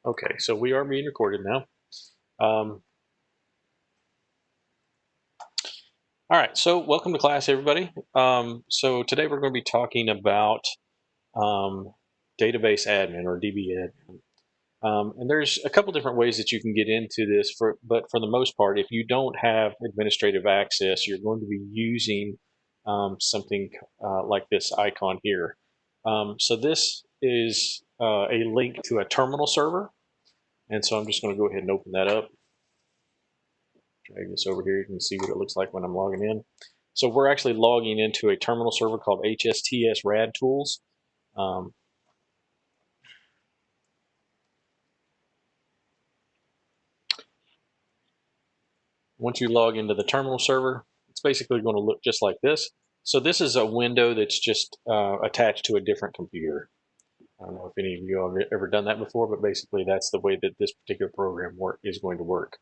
Okay, so we are being recorded now. Um, all right, so welcome to class, everybody. So today we're going to be talking about um, database admin or DB admin. And there's a couple different ways that you can get into this, but for the most part, if you don't have administrative access, you're going to be using something like this icon here. So this is a link to a terminal server. And so I'm just going to go ahead and open that up. Drag this over here. You can see what it looks like when I'm logging in. So we're actually logging into a terminal server called HSTS Rad Tools. Once you log into the terminal server, it's basically going to look just like this. So this is a window that's just attached to a different computer. I don't know if any of you have ever done that before, but basically that's the way that this particular program is going to work.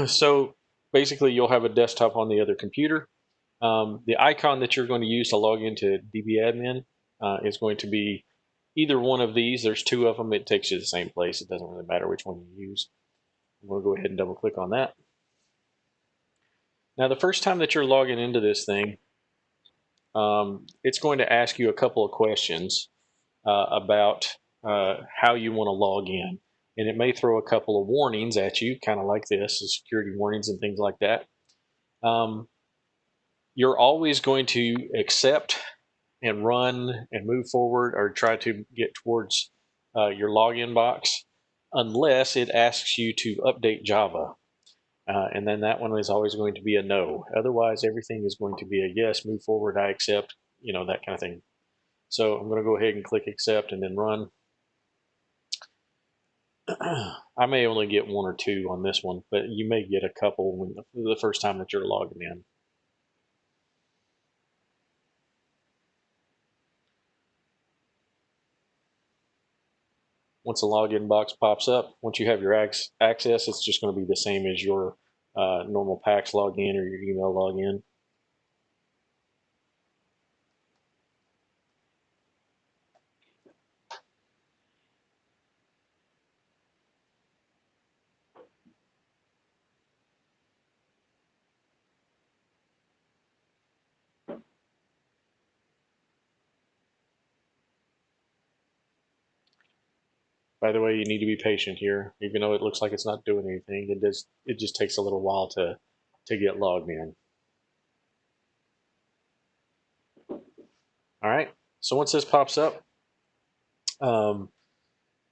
So basically you'll have a desktop on the other computer. The icon that you're going to use to log into DBAdmin is going to be either one of these. There's two of them. It takes you to the same place. It doesn't really matter which one you use. I'm going to go ahead and double click on that. Now, the first time that you're logging into this thing, it's going to ask you a couple of questions about how you want to log in. And it may throw a couple of warnings at you, kind of like this, security warnings and things like that. You're always going to accept and run and move forward or try to get towards your login box unless it asks you to update Java. And then that one is always going to be a no. Otherwise, everything is going to be a yes, move forward, I accept, that kind of thing. So I'm going to go ahead and click accept and then run. I may only get one or two on this one, but you may get a couple when the first time that you're logging in. Once the login box pops up, once you have your access, it's just going to be the same as your normal PAX login or your email login. By the way, you need to be patient here, even though it looks like it's not doing anything. It just takes a little while to get logged in. All right. So once this pops up, um,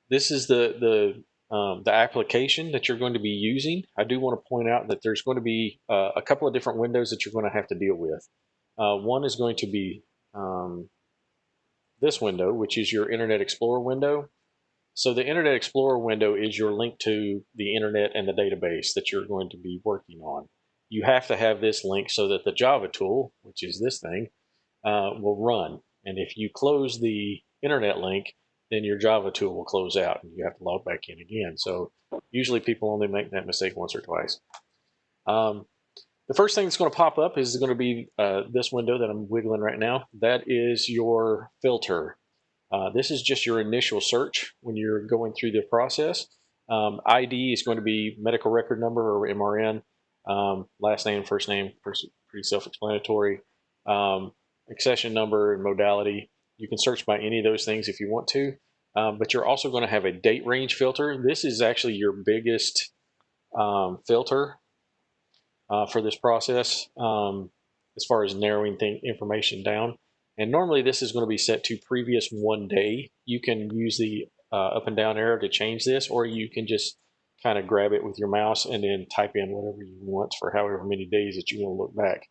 this is the application that you're going to be using. I do want to point out that there's going to be a couple of different windows that you're going to have to deal with. One is going to be this window, which is your Internet Explorer window. So the Internet Explorer window is your link to the internet and the database that you're going to be working on. You have to have this link so that the Java tool, which is this thing, will run. And if you close the internet link, then your Java tool will close out and you have to log back in again. So usually people only make that mistake once or twice. The first thing that's going to pop up is going to be this window that I'm wiggling right now. That is your filter. This is just your initial search when you're going through the process. ID is going to be medical record number or MRN. Last name, first name, pretty self-explanatory. Accession number and modality. You can search by any of those things if you want to, but you're also going to have a date range filter. This is actually your biggest filter for this process as far as narrowing information down. And normally this is going to be set to previous 1 day. You can use the up and down arrow to change this, or you can just kind of grab it with your mouse and then type in whatever you want for however many days that you want to look back.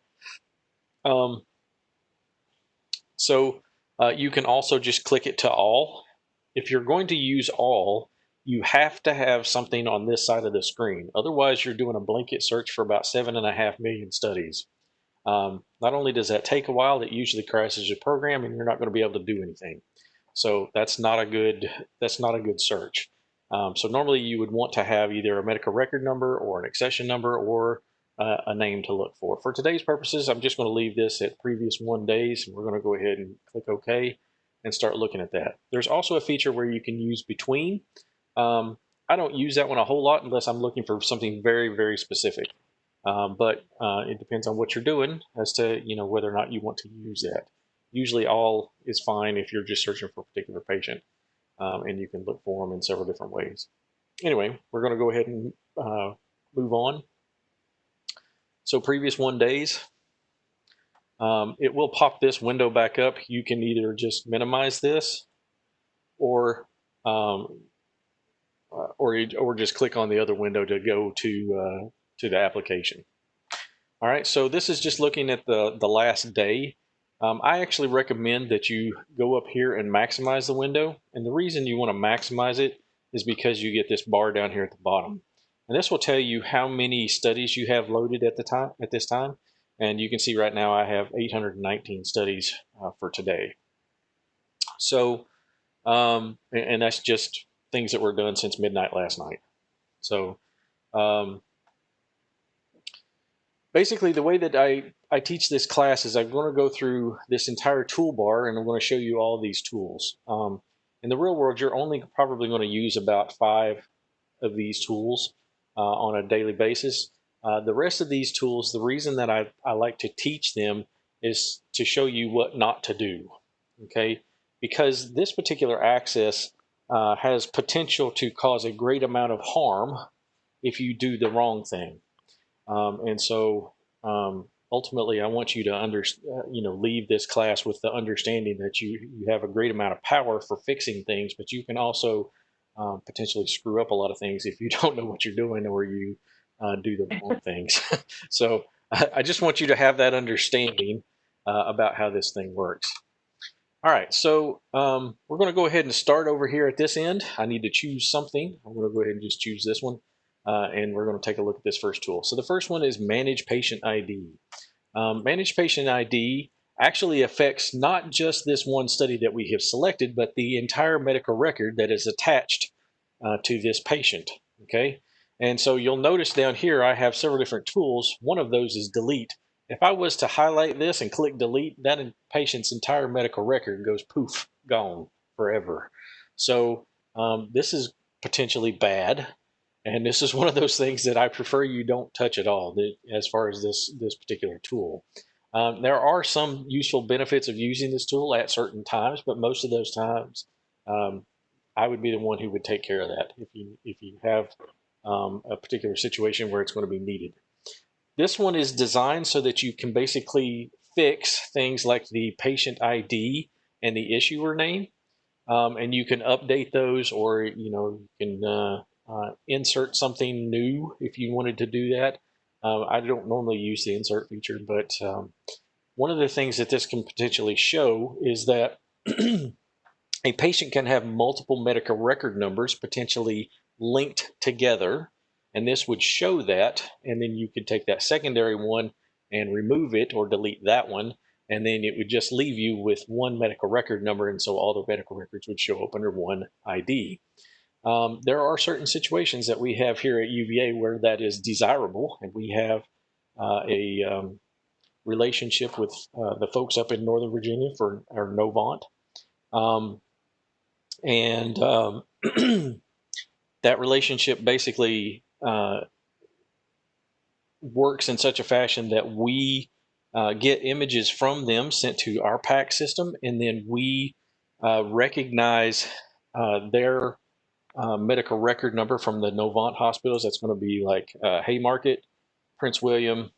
So you can also just click it to all. If you're going to use all, you have to have something on this side of the screen. Otherwise, you're doing a blanket search for about 7.5 million studies. Not only does that take a while, it usually crashes your program and you're not going to be able to do anything. So that's not a good search. So normally you would want to have either a medical record number or an accession number or a name to look for. For today's purposes, I'm just going to leave this at previous 1 days, and we're going to go ahead and click OK and start looking at that. There's also a feature where you can use between. I don't use that one a whole lot unless I'm looking for something very, very specific. But it depends on what you're doing as to whether or not you want to use that. Usually all is fine if you're just searching for a particular patient, and you can look for them in several different ways. Anyway, we're going to go ahead and move on. So previous 1 days, it will pop this window back up. You can either just minimize this or just click on the other window to go to the application. All right, so this is just looking at the last day. I actually recommend that you go up here and maximize the window. And the reason you want to maximize it is because you get this bar down here at the bottom. And this will tell you how many studies you have loaded at this time. And you can see right now I have 819 studies for today. So, and that's just things that were done since midnight last night. So, basically, the way that I teach this class is I'm going to go through this entire toolbar and I'm going to show you all these tools. In the real world, you're only probably going to use about 5 of these tools on a daily basis. The rest of these tools, the reason that I like to teach them is to show you what not to do, okay? Because this particular access has potential to cause a great amount of harm if you do the wrong thing. And so ultimately, I want you to leave this class with the understanding that you have a great amount of power for fixing things, but you can also potentially screw up a lot of things if you don't know what you're doing or you do the wrong things. So I just want you to have that understanding about how this thing works. All right, so we're going to go ahead and start over here at this end. I need to choose something. I'm going to go ahead and just choose this one. And we're going to take a look at this first tool. So the first one is Manage Patient ID. Manage Patient ID actually affects not just this one study that we have selected, but the entire medical record that is attached to this patient, okay? And so you'll notice down here I have several different tools. One of those is Delete. If I was to highlight this and click Delete, that patient's entire medical record goes poof, gone forever. So this is potentially bad. And this is one of those things that I prefer you don't touch at all as far as this particular tool. There are some useful benefits of using this tool at certain times, but most of those times I would be the one who would take care of that if you have a particular situation where it's going to be needed. This one is designed so that you can basically fix things like the patient ID and the issuer name, and you can update those, or you can insert something new if you wanted to do that. I don't normally use the insert feature, but one of the things that this can potentially show is that a patient can have multiple medical record numbers potentially linked together, and this would show that, and then you could take that secondary one and remove it or delete that one, and then it would just leave you with one medical record number, and so all the medical records would show up under one ID. There are certain situations that we have here at UVA where that is desirable, and we have a relationship with the folks up in Northern Virginia for our Novant. That relationship basically works in such a fashion that we get images from them sent to our PACS system, and then we recognize their medical record number from the Novant hospitals. That's going to be like Haymarket, Prince William,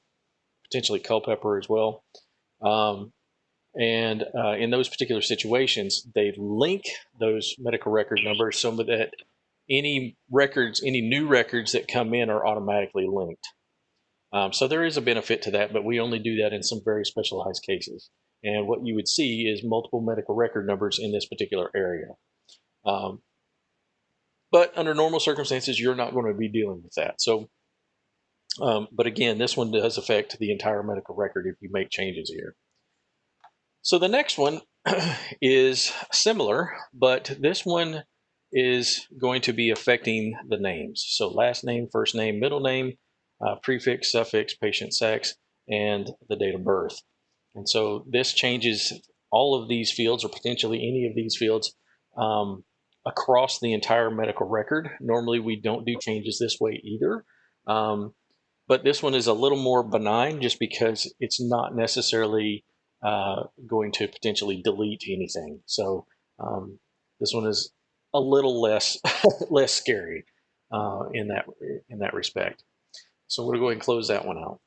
potentially Culpeper as well. And in those particular situations, they link those medical record numbers so that any new records that come in are automatically linked. So there is a benefit to that, but we only do that in some very specialized cases. And what you would see is multiple medical record numbers in this particular area. But under normal circumstances, you're not going to be dealing with that. So, but again, this one does affect the entire medical record if you make changes here. So the next one is similar, but this one is going to be affecting the names. So last name, first name, middle name, prefix, suffix, patient sex, and the date of birth. And so this changes all of these fields, or potentially any of these fields, across the entire medical record. Normally we don't do changes this way either. But this one is a little more benign just because it's not necessarily going to potentially delete anything. So this one is a little less less scary in that respect. So we're going to go ahead and close that one out.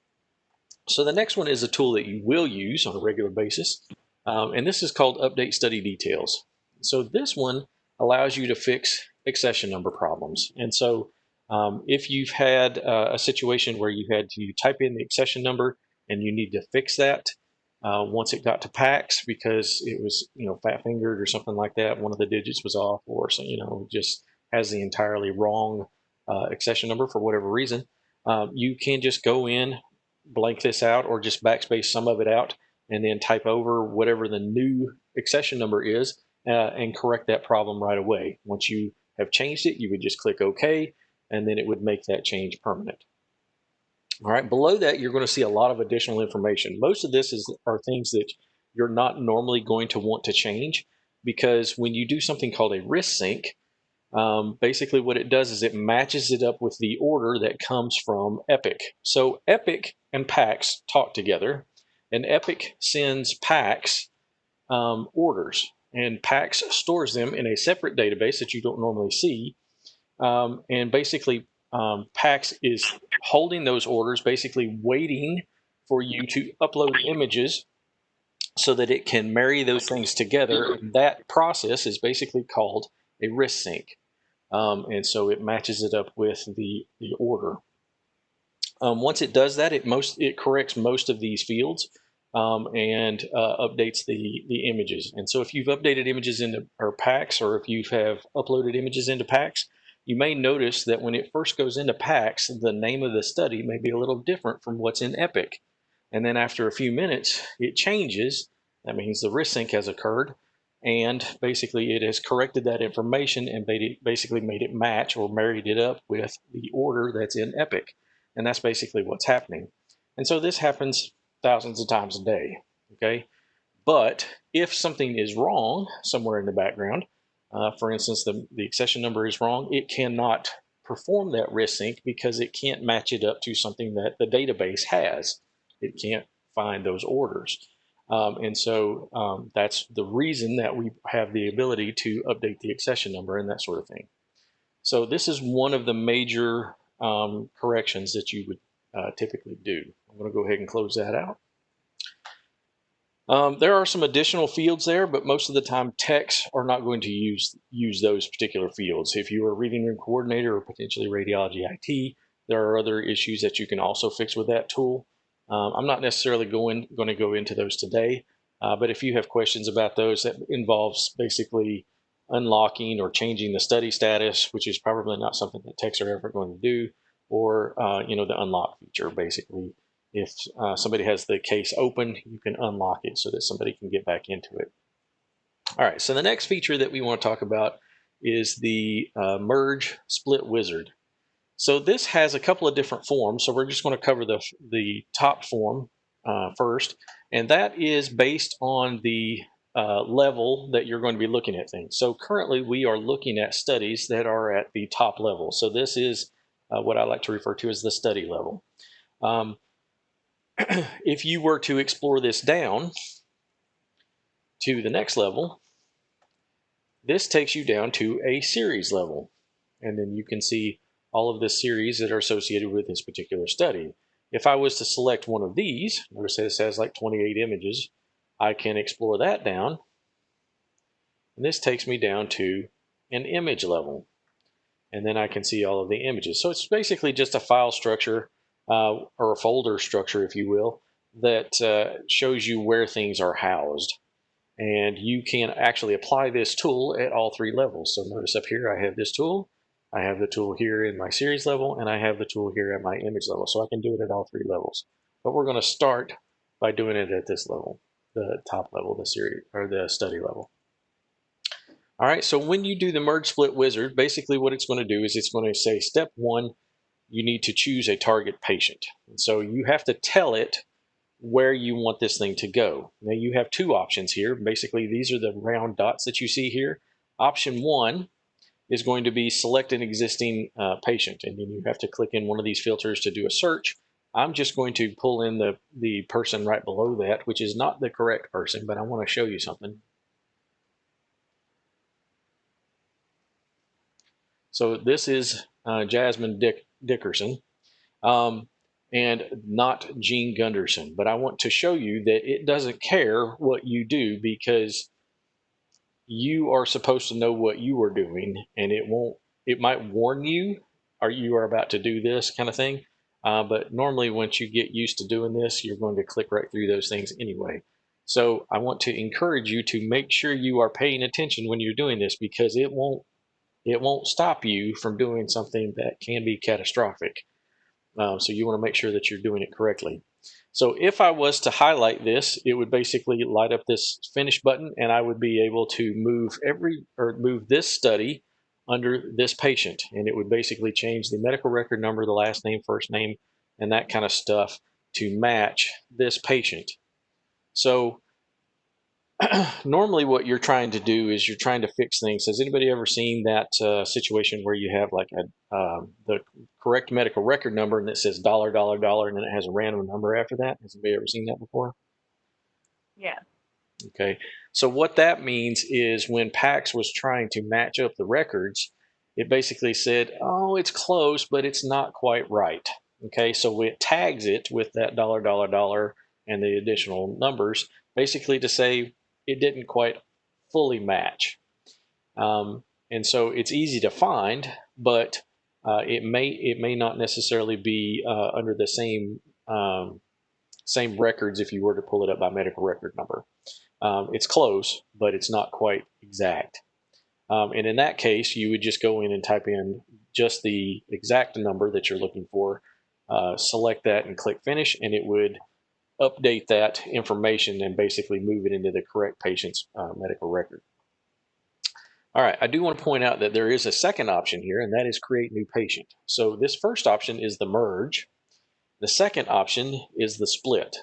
So the next one is a tool that you will use on a regular basis, and this is called Update Study Details. So this one allows you to fix accession number problems. And so if you've had a situation where you had to type in the accession number and you need to fix that once it got to PACS because it was, fat-fingered or something like that, one of the digits was off, or just has the entirely wrong accession number for whatever reason, you can just go in, blank this out, or just backspace some of it out, and then type over whatever the new accession number is and correct that problem right away. Once you have changed it, you would just click OK, and then it would make that change permanent. All right, below that, you're going to see a lot of additional information. Most of this are things that you're not normally going to want to change, because when you do something called a risk sync, basically what it does is it matches it up with the order that comes from Epic. So Epic and PACS talk together, and Epic sends PACS orders, and PACS stores them in a separate database that you don't normally see. And basically, PACS is holding those orders, basically waiting for you to upload images so that it can marry those things together. That process is basically called a risk sync. And so it matches it up with the order. Once it does that, it corrects most of these fields and updates the images. And so if you've updated images into PACS, or if you have uploaded images into PACS, you may notice that when it first goes into PACS, the name of the study may be a little different from what's in Epic. And then after a few minutes, it changes. That means the risk sync has occurred. And basically, it has corrected that information and basically made it match, or married it up with the order that's in Epic. And that's basically what's happening. And so this happens thousands of times a day, okay? But if something is wrong somewhere in the background, for instance, the accession number is wrong, it cannot perform that risk sync because it can't match it up to something that the database has. It can't find those orders. And so that's the reason that we have the ability to update the accession number and that sort of thing. So this is one of the major corrections that you would typically do. I'm going to go ahead and close that out. There are some additional fields there, but most of the time techs are not going to use those particular fields. If you are a reading room coordinator or potentially radiology IT, there are other issues that you can also fix with that tool. I'm not necessarily going to go into those today, but if you have questions about those, that involves basically unlocking or changing the study status, which is probably not something that techs are ever going to do, or the unlock feature. Basically, if somebody has the case open, you can unlock it so that somebody can get back into it. All right, so the next feature that we want to talk about is the Merge Split Wizard. So this has a couple of different forms, so we're just going to cover the top form first, and that is based on the level that you're going to be looking at things. So currently we are looking at studies that are at the top level. So this is what I like to refer to as the study level. If you were to explore this down to the next level, this takes you down to a series level, and then you can see all of the series that are associated with this particular study. If I was to select one of these, notice this has like 28 images, I can explore that down, and this takes me down to an image level, and then I can see all of the images. So it's basically just a file structure or a folder structure, if you will, that shows you where things are housed. And you can actually apply this tool at all three levels. So notice up here I have this tool, I have the tool here in my series level, and I have the tool here at my image level. So I can do it at all three levels. But we're going to start by doing it at this level, the top level, the series or the study level. All right, so when you do the Merge Split Wizard, basically what it's going to do is it's going to say step 1, you need to choose a target patient. And so you have to tell it where you want this thing to go. Now you have two options here. Basically, these are the round dots that you see here. Option one is going to be select an existing patient, and then you have to click in one of these filters to do a search. I'm just going to pull in the person right below that, which is not the correct person, but I want to show you something. So this is Jasmine Dickerson, and not Gene Gunderson. But I want to show you that it doesn't care what you do, because you are supposed to know what you are doing, and it might warn you, or you are about to do this kind of thing. But normally once you get used to doing this, you're going to click right through those things anyway. So I want to encourage you to make sure you are paying attention when you're doing this, because it won't stop you from doing something that can be catastrophic. So you want to make sure that you're doing it correctly. So if I was to highlight this, it would basically light up this finish button, and I would be able to move this study under this patient, and it would basically change the medical record number, the last name, first name, and that kind of stuff to match this patient. So normally what you're trying to do is you're trying to fix things. Has anybody ever seen that situation where you have like the correct medical record number and it says dollar, dollar, dollar, and then it has a random number after that? Has anybody ever seen that before? Yeah. Okay. So what that means is when PACS was trying to match up the records, it basically said, oh, it's close, but it's not quite right. Okay. So it tags it with that dollar, dollar, dollar, and the additional numbers, basically to say it didn't quite fully match. And so it's easy to find, but it may not necessarily be under the same records if you were to pull it up by medical record number. It's close, but it's not quite exact. And in that case, you would just go in and type in just the exact number that you're looking for, select that and click finish, and it would update that information and basically move it into the correct patient's medical record. All right, I do want to point out that there is a second option here, and that is create new patient. So this first option is the merge. The second option is the split.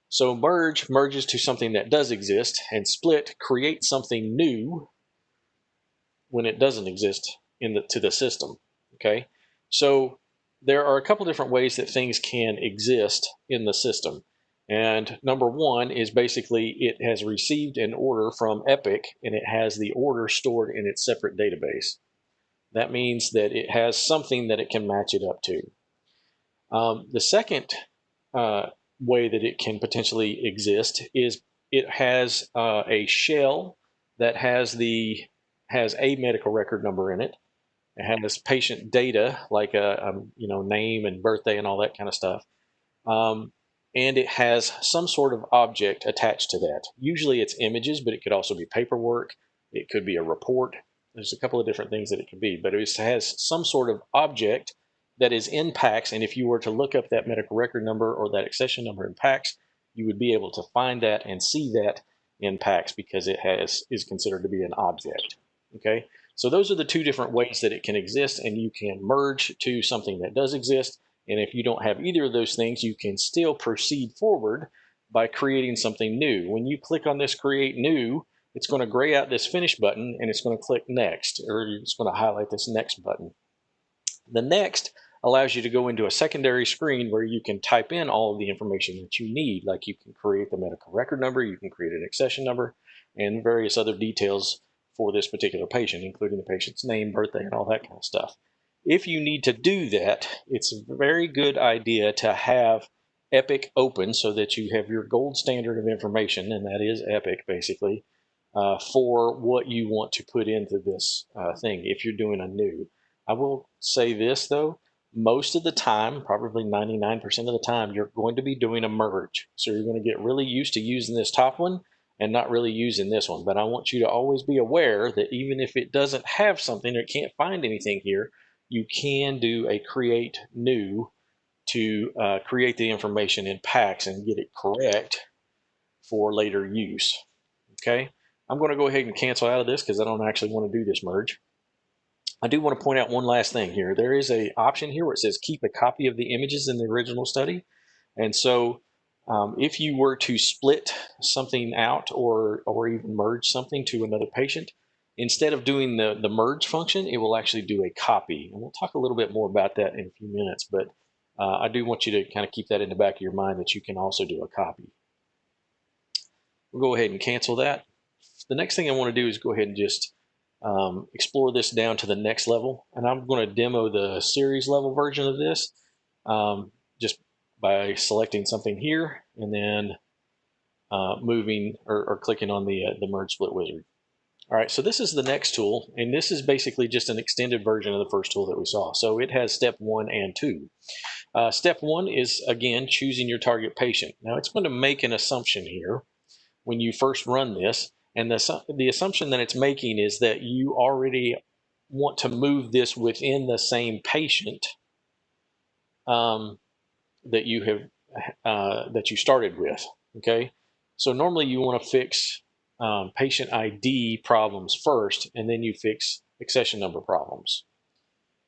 So merge merges to something that does exist, and split creates something new when it doesn't exist to the system. Okay, so there are a couple different ways that things can exist in the system. And number one is basically it has received an order from Epic, and it has the order stored in its separate database. That means that it has something that it can match it up to. The second way that it can potentially exist is it has a shell that has a medical record number in it. It has patient data like a name and birthday and all that kind of stuff, and it has some sort of object attached to that. Usually it's images, but it could also be paperwork. It could be a report. There's a couple of different things that it could be, but it has some sort of object that is in PACS, and if you were to look up that medical record number or that accession number in PACS, you would be able to find that and see that in PACS because it is considered to be an object. Okay, so those are the two different ways that it can exist, and you can merge to something that does exist. And if you don't have either of those things, you can still proceed forward by creating something new. When you click on this create new, it's going to gray out this finish button, and it's going to click next, or it's going to highlight this next button. The next allows you to go into a secondary screen where you can type in all of the information that you need, like you can create the medical record number, you can create an accession number, and various other details for this particular patient, including the patient's name, birthday, and all that kind of stuff. If you need to do that, it's a very good idea to have Epic open so that you have your gold standard of information, and that is Epic basically, for what you want to put into this thing if you're doing a new. I will say this though, most of the time, probably 99% of the time, you're going to be doing a merge. So you're going to get really used to using this top one and not really using this one. But I want you to always be aware that even if it doesn't have something or it can't find anything here, you can do a create new to create the information in PACS and get it correct for later use. Okay, I'm going to go ahead and cancel out of this because I don't actually want to do this merge. I do want to point out one last thing here. There is a option here where it says keep a copy of the images in the original study. And so if you were to split something out or even merge something to another patient, instead of doing the merge function, it will actually do a copy. And we'll talk a little bit more about that in a few minutes, but I do want you to kind of keep that in the back of your mind that you can also do a copy. We'll go ahead and cancel that. The next thing I want to do is go ahead and just explore this down to the next level. And I'm going to demo the series level version of this just by selecting something here and then moving or clicking on the merge split wizard. All right, so this is the next tool, and this is basically just an extended version of the first tool that we saw. So it has step 1 and 2. Step 1 is, again, choosing your target patient. Now it's going to make an assumption here when you first run this, and the assumption that it's making is that you already want to move this within the same patient that you have that you started with. Okay, so normally you want to fix patient ID problems first, and then you fix accession number problems.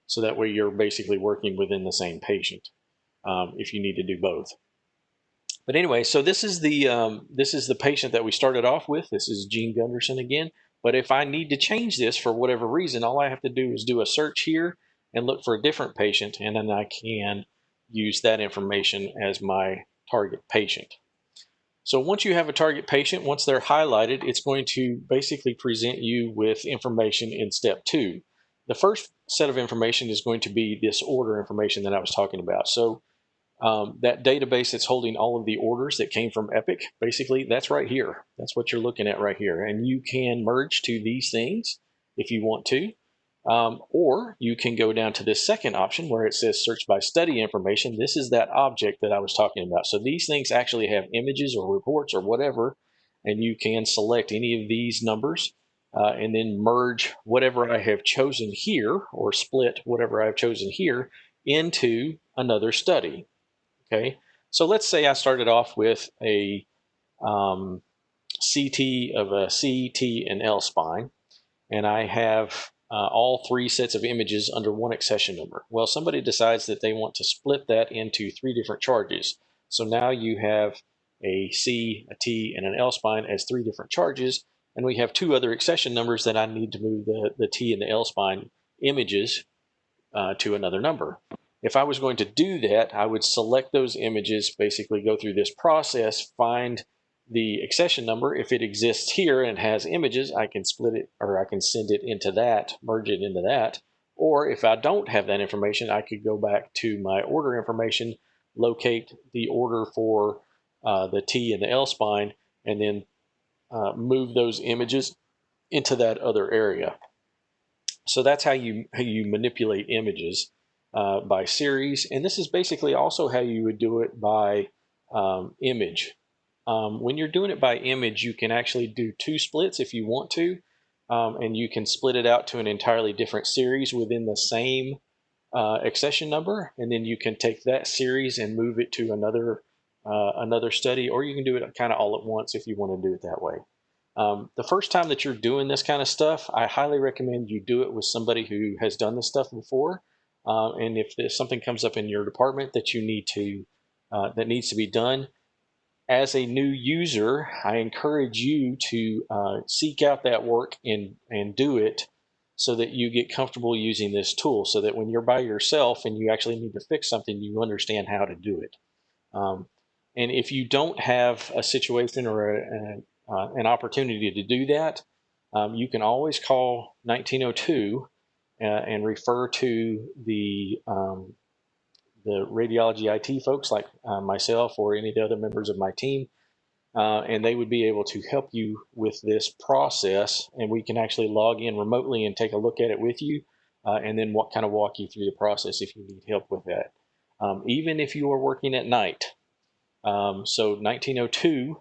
So that way you're basically working within the same patient if you need to do both. But anyway, so this is the patient that we started off with. This is Gene Gunderson again. But if I need to change this for whatever reason, all I have to do is do a search here and look for a different patient, and then I can use that information as my target patient. So once you have a target patient, once they're highlighted, it's going to basically present you with information in step 2. The first set of information is going to be this order information that I was talking about. So that database that's holding all of the orders that came from Epic, basically, that's right here. That's what you're looking at right here. And you can merge to these things if you want to. Or you can go down to this second option where it says search by study information. This is that object that I was talking about. So these things actually have images or reports or whatever, and you can select any of these numbers and then merge whatever I have chosen here or split whatever I've chosen here into another study. Okay, so let's say I started off with a CT of a C, T, and L spine, and I have all 3 sets of images under one accession number. Well, somebody decides that they want to split that into 3 different charges. So now you have a C, a T, and an L spine as 3 different charges, and we have 2 other accession numbers that I need to move the T and the L spine images to another number. If I was going to do that, I would select those images, basically go through this process, find the accession number. If it exists here and has images, I can split it, or I can send it into that, merge it into that. Or if I don't have that information, I could go back to my order information, locate the order for the T and the L spine, and then move those images into that other area. So that's how you manipulate images by series, and this is basically also how you would do it by image. When you're doing it by image, you can actually do 2 splits if you want to, and you can split it out to an entirely different series within the same accession number, and then you can take that series and move it to another study, or you can do it kind of all at once if you want to do it that way. The first time that you're doing this kind of stuff, I highly recommend you do it with somebody who has done this stuff before. And if there's something comes up in your department that you need to that needs to be done, as a new user, I encourage you to seek out that work and do it so that you get comfortable using this tool. So that when you're by yourself and you actually need to fix something, you understand how to do it. And if you don't have a situation or an opportunity to do that, you can always call 1902 and refer to the radiology IT folks like myself or any of the other members of my team, and they would be able to help you with this process. And we can actually log in remotely and take a look at it with you, and then kind of walk you through the process if you need help with that. Even if you are working at night. So 1902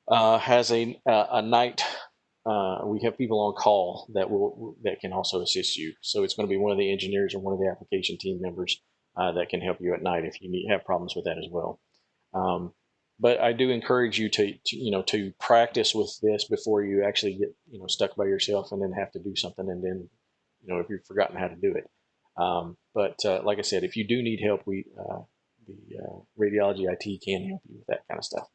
has a night. We have people on call that can also assist you. So it's going to be one of the engineers or one of the application team members that can help you at night if you have problems with that as well. But I do encourage you to practice with this before you actually get stuck by yourself and then have to do something and then if you've forgotten how to do it. But like I said, if you do need help, the radiology IT can help you with that kind of stuff.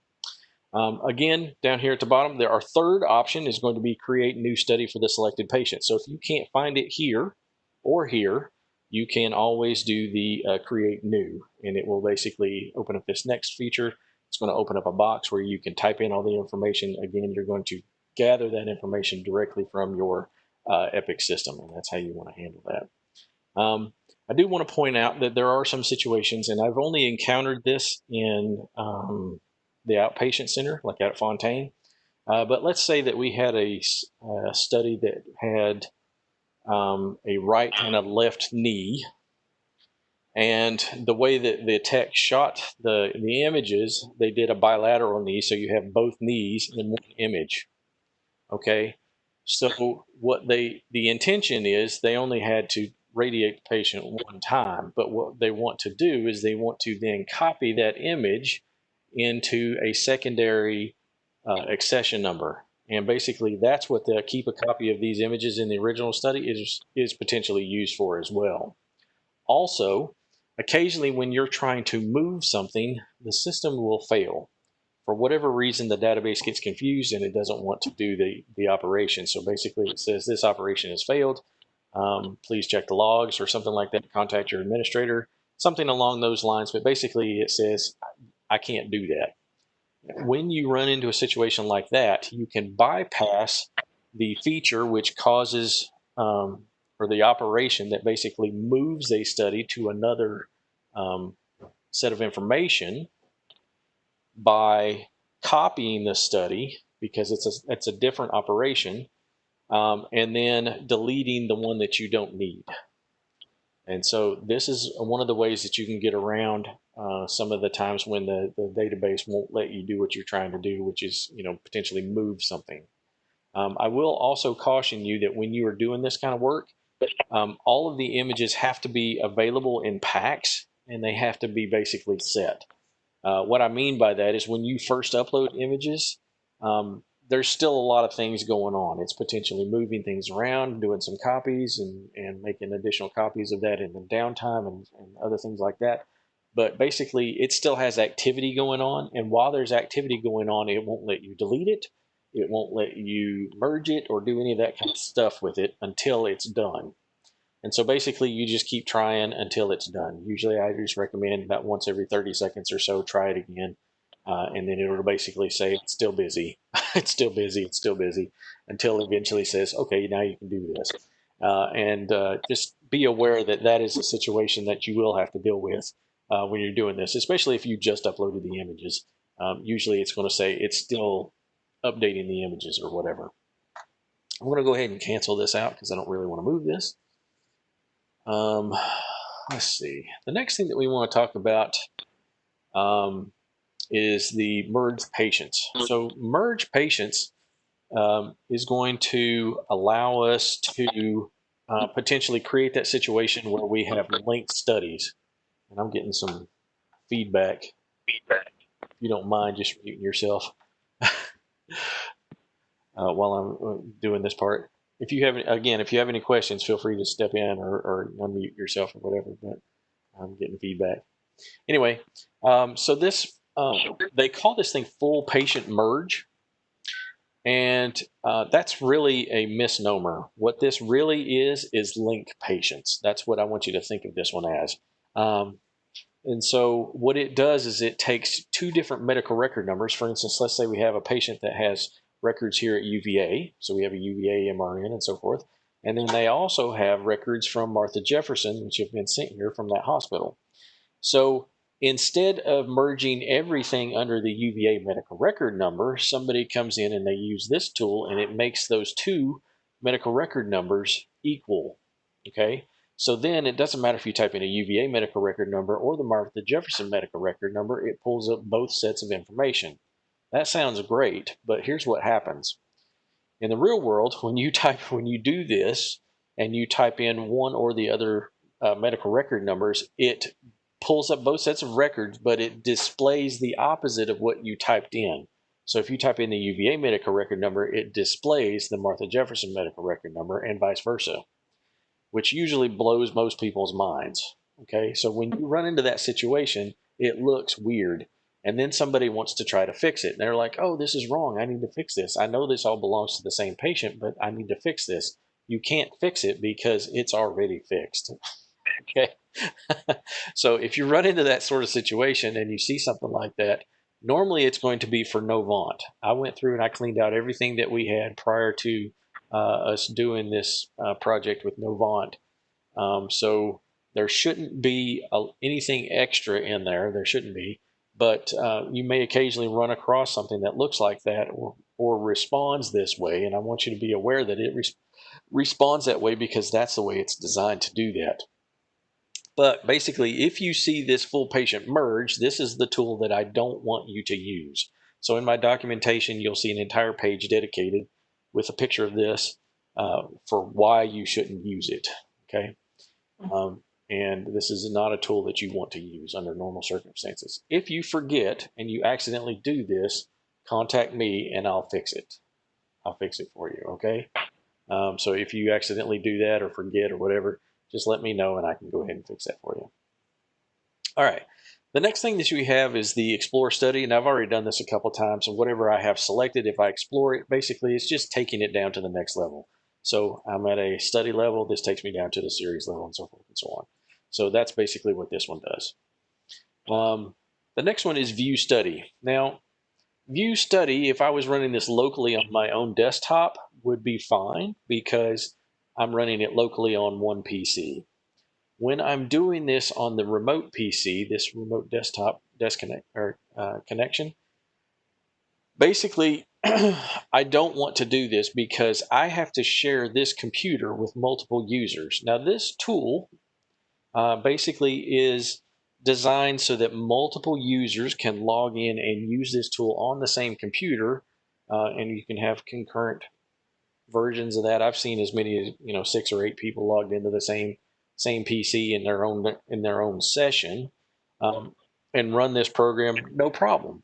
Again, down here at the bottom, our third option is going to be create new study for the selected patient. So if you can't find it here or here, you can always do the create new, and it will basically open up this next feature. It's going to open up a box where you can type in all the information. Again, you're going to gather that information directly from your Epic system, and that's how you want to handle that. I do want to point out that there are some situations, and I've only encountered this in the outpatient center, like out at Fontaine. But let's say that we had a study that had a right and a left knee, and the way that the tech shot the images, they did a bilateral knee, so you have both knees in one image. Okay, so what the intention is, they only had to radiate the patient one time, but what they want to do is they want to then copy that image into a secondary accession number. And basically that's what the keep a copy of these images in the original study is potentially used for as well. Also, occasionally when you're trying to move something, the system will fail. For whatever reason, the database gets confused and it doesn't want to do the operation. So basically it says this operation has failed. Please check the logs or something like that. Contact your administrator, something along those lines. But basically it says, I can't do that. When you run into a situation like that, you can bypass the feature which causes or the operation that basically moves a study to another set of information by copying the study, because it's a different operation, and then deleting the one that you don't need. And so this is one of the ways that you can get around some of the times when the database won't let you do what you're trying to do, which is potentially move something. I will also caution you that when you are doing this kind of work, all of the images have to be available in packs, and they have to be basically set. What I mean by that is when you first upload images, there's still a lot of things going on. It's potentially moving things around, doing some copies, and making additional copies of that in the downtime and other things like that. But basically, it still has activity going on. And while there's activity going on, it won't let you delete it. It won't let you merge it or do any of that kind of stuff with it until it's done. And so basically you just keep trying until it's done. Usually I just recommend about once every 30 seconds or so, try it again. And then it'll basically say it's still busy. It's still busy. It's still busy, until it eventually says, okay, now you can do this. And just be aware that that is a situation that you will have to deal with when you're doing this, especially if you just uploaded the images. Usually it's going to say it's still updating the images or whatever. I'm going to go ahead and cancel this out because I don't really want to move this. Let's see. The next thing that we want to talk about is the merge patients. So merge patients is going to allow us to potentially create that situation where we have linked studies. And I'm getting some feedback. If you don't mind just muting yourself while I'm doing this part. If you have any questions, feel free to step in or unmute yourself or whatever, but I'm getting feedback. Anyway, so this, they call this thing full patient merge, and that's really a misnomer. What this really is link patients. That's what I want you to think of this one as. And so what it does is it takes two different medical record numbers. For instance, let's say we have a patient that has records here at UVA. So we have a UVA MRN and so forth. And then they also have records from Martha Jefferson, which have been sent here from that hospital. So instead of merging everything under the UVA medical record number, somebody comes in and they use this tool and it makes those two medical record numbers equal. Okay. So then it doesn't matter if you type in a UVA medical record number or the Martha Jefferson medical record number, it pulls up both sets of information. That sounds great, but here's what happens. In the real world, when you do this and you type in one or the other medical record numbers, it pulls up both sets of records, but it displays the opposite of what you typed in. So if you type in the UVA medical record number, it displays the Martha Jefferson medical record number and vice versa. which usually blows most people's minds. Okay, so when you run into that situation, it looks weird. And then somebody wants to try to fix it. And they're like, oh, this is wrong. I need to fix this. I know this all belongs to the same patient, but I need to fix this. You can't fix it because it's already fixed. Okay. So if you run into that sort of situation and you see something like that, normally it's going to be for Novant. I went through and I cleaned out everything that we had prior to us doing this project with Novant. So there shouldn't be anything extra in there. There shouldn't be. But you may occasionally run across something that looks like that or responds this way. And I want you to be aware that it responds that way because that's the way it's designed to do that. But basically, if you see this full patient merge, this is the tool that I don't want you to use. So in my documentation, you'll see an entire page dedicated with a picture of this for why you shouldn't use it. Okay. And this is not a tool that you want to use under normal circumstances. If you forget and you accidentally do this, contact me and I'll fix it. I'll fix it for you. Okay. So if you accidentally do that or forget or whatever, just let me know and I can go ahead and fix that for you. All right. The next thing that we have is the Explore study, and I've already done this a couple times. And whatever I have selected, if I explore it, basically it's just taking it down to the next level. So I'm at a study level. This takes me down to the series level and so forth and so on. So that's basically what this one does. The next one is View Study. Now, View Study, if I was running this locally on my own desktop, would be fine because I'm running it locally on one PC. When I'm doing this on the remote PC, this remote desktop connection, basically I don't want to do this because I have to share this computer with multiple users. Now this tool basically is designed so that multiple users can log in and use this tool on the same computer, and you can have concurrent versions of that. I've seen as many as 6 or 8 people logged into the same PC in their own session, and run this program no problem.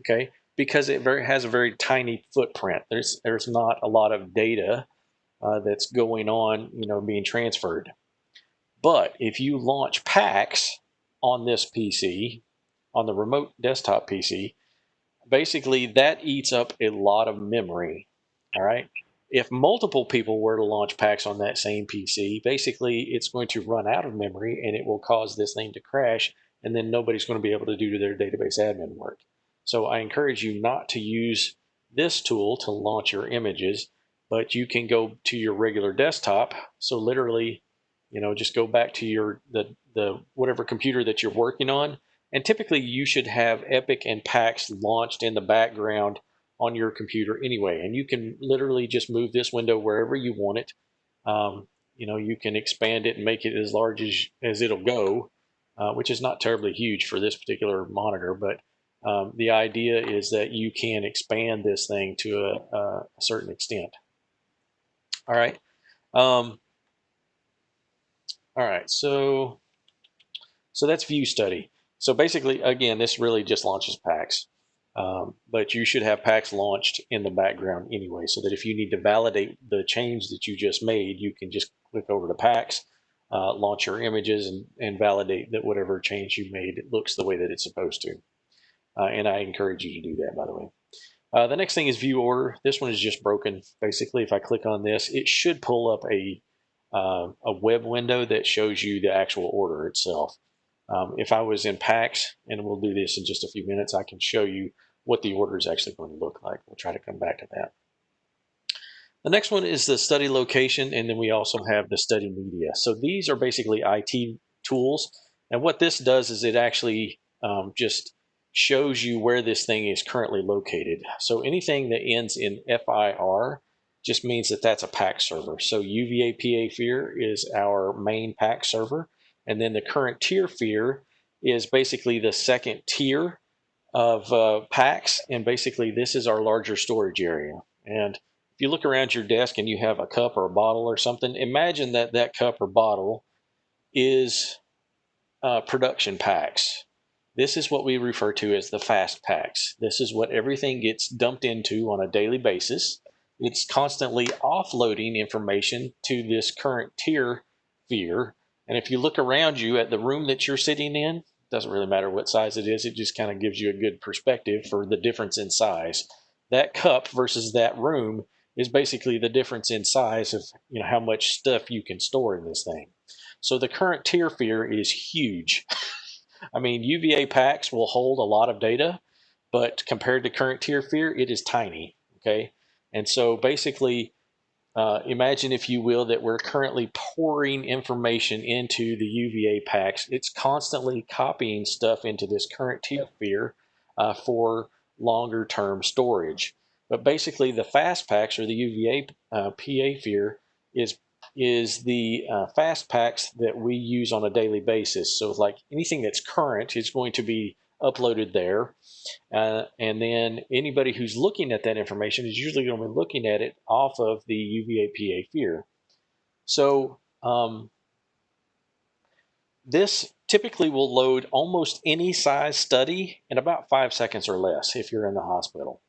Okay, because it has a very tiny footprint. There's not a lot of data that's going on, being transferred. But if you launch PAX on this PC, on the remote desktop PC, basically that eats up a lot of memory. All right. If multiple people were to launch PAX on that same PC, basically it's going to run out of memory and it will cause this thing to crash, and then nobody's going to be able to do their database admin work. So I encourage you not to use this tool to launch your images, but you can go to your regular desktop. So literally, just go back to the whatever computer that you're working on, and typically you should have Epic and PAX launched in the background on your computer anyway, and you can literally just move this window wherever you want it. You can expand it and make it as large as it'll go, which is not terribly huge for this particular monitor, but the idea is that you can expand this thing to a certain extent. All right. All right, so that's View Study. So basically, again, this really just launches PAX, but you should have PAX launched in the background anyway, so that if you need to validate the change that you just made, you can just click over to PAX, launch your images, and validate that whatever change you made, it looks the way that it's supposed to. And I encourage you to do that, by the way. The next thing is View Order. This one is just broken. Basically, if I click on this, it should pull up a web window that shows you the actual order itself. If I was in PAX, and we'll do this in just a few minutes, I can show you what the order is actually going to look like. We'll try to come back to that. The next one is the study location, and then we also have the study media. So these are basically IT tools, and what this does is it actually just shows you where this thing is currently located. So anything that ends in FIR just means that that's a PAX server. So UVA PA FIR is our main PAX server, and then the current tier FIR is basically the second tier of PAX, and basically this is our larger storage area. And if you look around your desk and you have a cup or a bottle or something, imagine that that cup or bottle is production PAX. This is what we refer to as the fast PAX. This is what everything gets dumped into on a daily basis. It's constantly offloading information to this current tier FEAR. And if you look around you at the room that you're sitting in, doesn't really matter what size it is, it just kind of gives you a good perspective for the difference in size. That cup versus that room is basically the difference in size of how much stuff you can store in this thing. So the current tier FEAR is huge. I mean, UVA packs will hold a lot of data, but compared to current tier FEAR, it is tiny. Okay, and so basically, imagine, if you will, that we're currently pouring information into the UVA packs. It's constantly copying stuff into this current tier FEAR for longer term storage. But basically, the fast packs, or the UVA PA FEAR, is the fast packs that we use on a daily basis. So like anything that's current is going to be uploaded there. And then anybody who's looking at that information is usually going to be looking at it off of the UVA PA FEAR. So this typically will load almost any size study in about 5 seconds or less if you're in the hospital.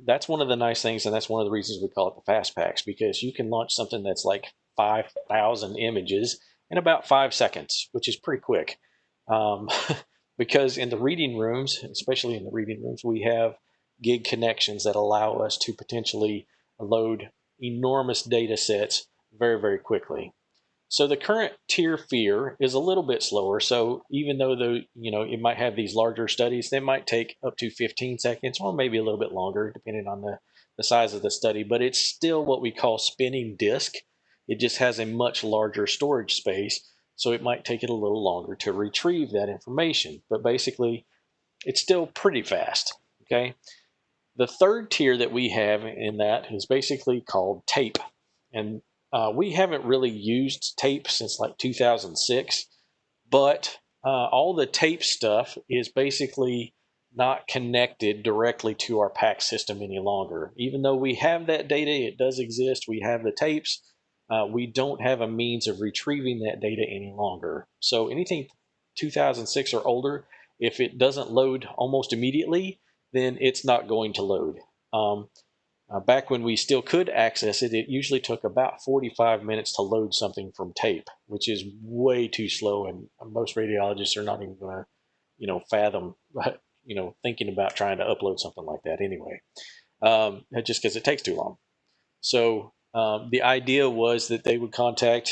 That's one of the nice things, and that's one of the reasons we call it the fast packs, because you can launch something that's like 5,000 images in about 5 seconds, which is pretty quick. Because in the reading rooms, especially in the reading rooms, we have gig connections that allow us to potentially load enormous data sets very, very quickly. So the current tier FEAR is a little bit slower. So even though it might have these larger studies, they might take up to 15 seconds or maybe a little bit longer, depending on the size of the study. But it's still what we call spinning disk. It just has a much larger storage space, so it might take it a little longer to retrieve that information. But basically, it's still pretty fast. Okay. The third tier that we have in that is basically called tape. And we haven't really used tape since like 2006, but all the tape stuff is basically not connected directly to our PAC system any longer. Even though we have that data, it does exist, we have the tapes, we don't have a means of retrieving that data any longer. So anything 2006 or older, if it doesn't load almost immediately, then it's not going to load. Back when we still could access it, it usually took about 45 minutes to load something from tape, which is way too slow, and most radiologists are not even going to, fathom, thinking about trying to upload something like that anyway, just because it takes too long. So the idea was that they would contact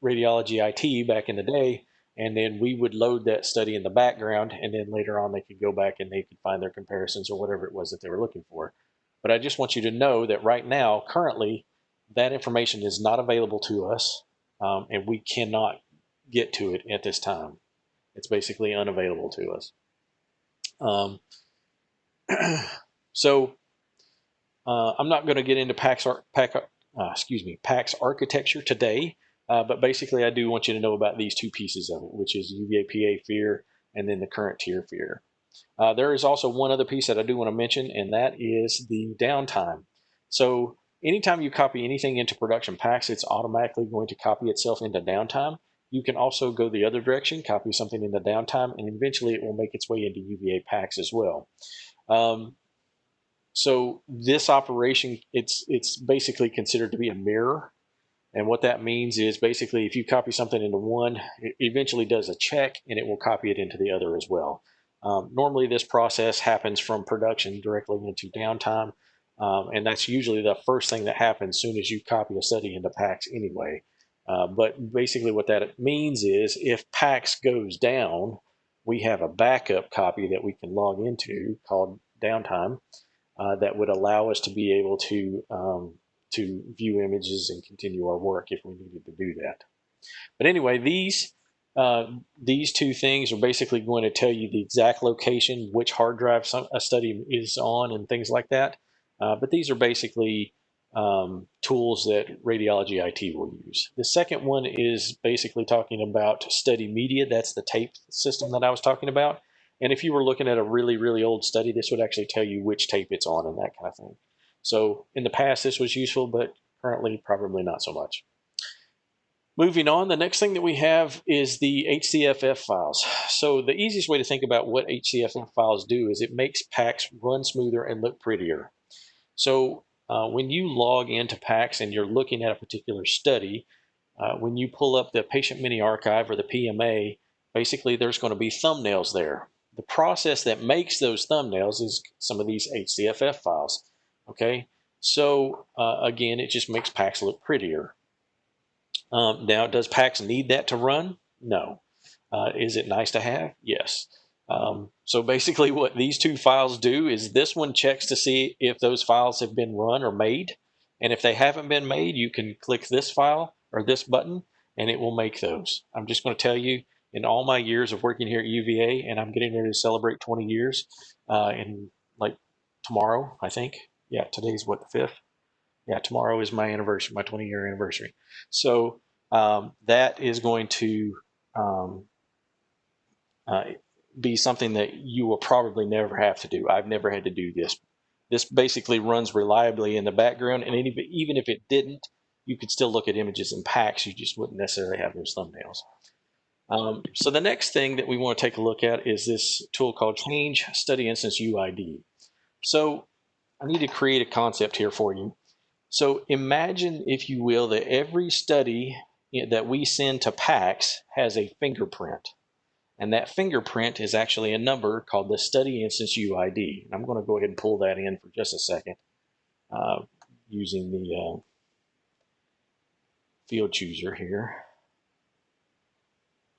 radiology IT back in the day, and then we would load that study in the background, and then later on they could go back and they could find their comparisons or whatever it was that they were looking for. But I just want you to know that right now, currently, that information is not available to us, and we cannot get to it at this time. It's basically unavailable to us. So I'm not going to get into PACS architecture today, but basically I do want you to know about these two pieces of it, which is UVA PA FEAR and then the current tier FEAR. There is also one other piece that I do want to mention, and that is the downtime. So anytime you copy anything into production PACS, it's automatically going to copy itself into downtime. You can also go the other direction, copy something into downtime, and eventually it will make its way into UVA PACS as well. So this operation, it's basically considered to be a mirror. And what that means is basically if you copy something into one, it eventually does a check and it will copy it into the other as well. Normally this process happens from production directly into downtime. And that's usually the first thing that happens as soon as you copy a study into PACS anyway. But basically what that means is if PACS goes down, we have a backup copy that we can log into called downtime that would allow us to be able to view images and continue our work if we needed to do that. But anyway, these two things are basically going to tell you the exact location, which hard drive a study is on, and things like that. But these are basically tools that radiology IT will use. The second one is basically talking about study media. That's the tape system that I was talking about. And if you were looking at a really, really old study, this would actually tell you which tape it's on and that kind of thing. So in the past, this was useful, but currently probably not so much. Moving on, the next thing that we have is the HCFF files. So the easiest way to think about what HCFF files do is it makes PACS run smoother and look prettier. So when you log into PACS and you're looking at a particular study, When you pull up the Patient Mini Archive or the PMA, basically there's going to be thumbnails there. The process that makes those thumbnails is some of these HCFF files. Okay, so again, it just makes PACS look prettier. Now, does PACS need that to run? No. Is it nice to have? Yes. So basically what these two files do is this one checks to see if those files have been run or made. And if they haven't been made, you can click this file or this button and it will make those. I'm just going to tell you, in all my years of working here at UVA, and I'm getting ready to celebrate 20 years in like tomorrow, I think. Yeah, today's what, the 5th? Yeah, tomorrow is my anniversary, my 20-year anniversary. So that is going to um, be something that you will probably never have to do. I've never had to do this. This basically runs reliably in the background, and even if it didn't, you could still look at images in PACS. You just wouldn't necessarily have those thumbnails. So the next thing that we want to take a look at is this tool called Change Study Instance UID. So I need to create a concept here for you. So imagine, if you will, that every study that we send to PACS has a fingerprint. And that fingerprint is actually a number called the Study Instance UID. And I'm going to go ahead and pull that in for just a second using the field chooser here.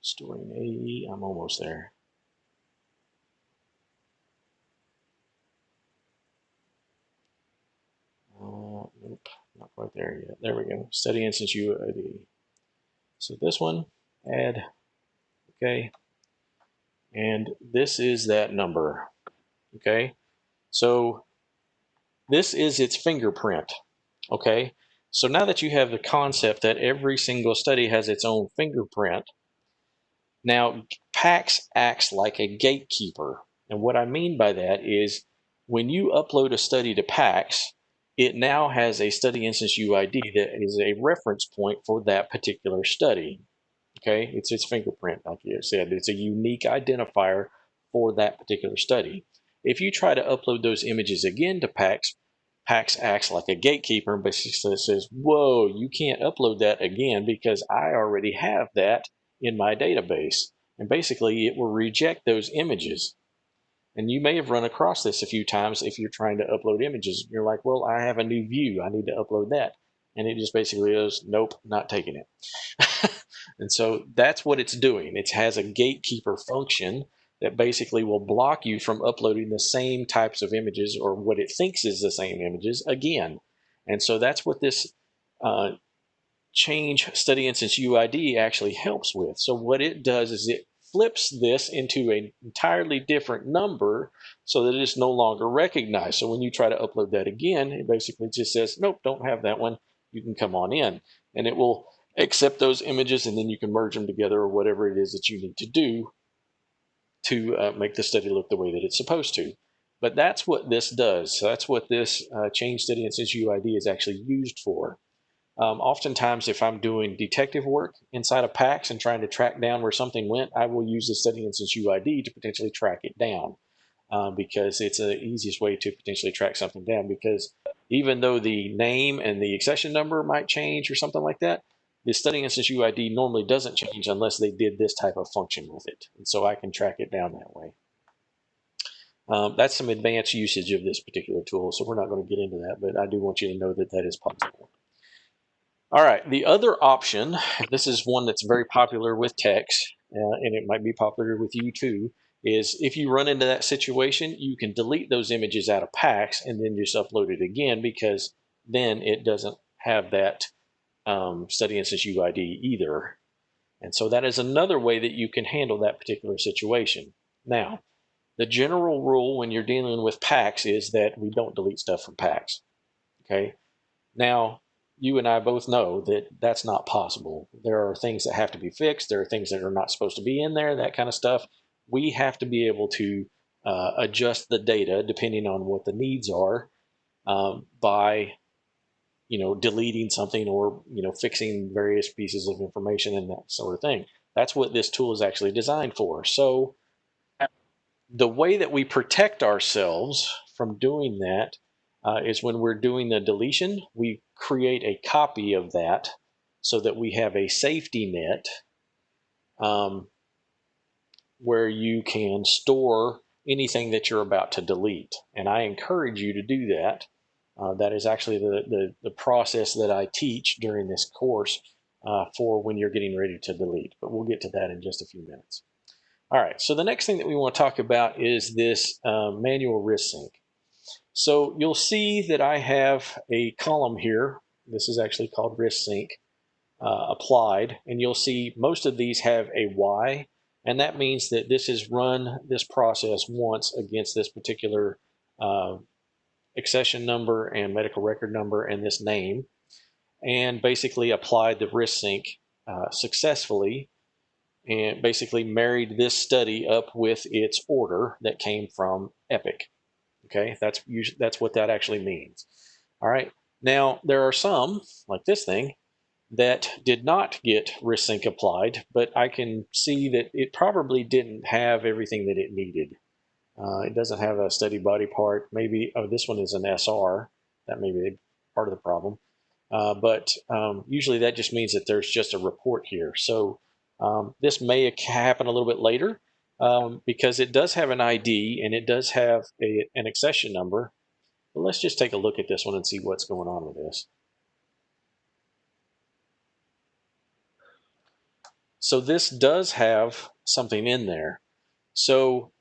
Storing AE, I'm almost there. Nope, not quite there yet. There we go. Study Instance UID. So this one, add, okay. And this is that number, okay. So this is its fingerprint, okay. So now that you have the concept that every single study has its own fingerprint, now PACS acts like a gatekeeper. And what I mean by that is when you upload a study to PACS, it now has a Study Instance UID that is a reference point for that particular study. Okay, it's its fingerprint, like you said. It's a unique identifier for that particular study. If you try to upload those images again to PACS, PACS acts like a gatekeeper and basically says, whoa, you can't upload that again because I already have that in my database. And basically it will reject those images. And you may have run across this a few times if you're trying to upload images. You're like, well, I have a new view. I need to upload that. And it just basically goes, nope, not taking it. And so that's what it's doing. It has a gatekeeper function that basically will block you from uploading the same types of images or what it thinks is the same images again. And so that's what this Change Study Instance UID actually helps with. So what it does is it flips this into an entirely different number so that it's no longer recognized. So when you try to upload that again, it basically just says, nope, don't have that one. You can come on in. And it will accept those images, and then you can merge them together or whatever it is that you need to do to make the study look the way that it's supposed to. But that's what this does. So that's what this Change Study Instance UID is actually used for. Oftentimes, if I'm doing detective work inside of PACS and trying to track down where something went, I will use the Study Instance UID to potentially track it down because it's the easiest way to potentially track something down. Because even though the name and the accession number might change or something like that, the Study Instance UID normally doesn't change unless they did this type of function with it. And so I can track it down that way. That's some advanced usage of this particular tool, so we're not going to get into that, but I do want you to know that that is possible. All right, the other option, this is one that's very popular with techs, and it might be popular with you too, is if you run into that situation, you can delete those images out of PACS and then just upload it again, because then it doesn't have that Study Instance UID either. And so that is another way that you can handle that particular situation. Now, the general rule when you're dealing with PACS is that we don't delete stuff from PACS. Okay. Now, you and I both know that that's not possible. There are things that have to be fixed. There are things that are not supposed to be in there, that kind of stuff. We have to be able to adjust the data depending on what the needs are by, deleting something or, fixing various pieces of information and that sort of thing. That's what this tool is actually designed for. So the way that we protect ourselves from doing that is when we're doing the deletion, we create a copy of that so that we have a safety net where you can store anything that you're about to delete. And I encourage you to do that. That is actually the process that I teach during this course for when you're getting ready to delete. But we'll get to that in just a few minutes. All right, so the next thing that we want to talk about is this manual risk sync. So you'll see that I have a column here. This is actually called risk sync applied, and you'll see most of these have a Y, and that means that this has run this process once against this particular accession number and medical record number and this name, and basically applied the risk sync successfully, and basically married this study up with its order that came from Epic. Okay, that's what that actually means. All right, now there are some, like this thing, that did not get risk sync applied, but I can see that it probably didn't have everything that it needed. It doesn't have a study body part. Maybe, oh, this one is an SR. That may be part of the problem. But usually that just means that there's just a report here. So this may happen a little bit later because it does have an ID and it does have an accession number. But let's just take a look at this one and see what's going on with this. So this does have something in there. So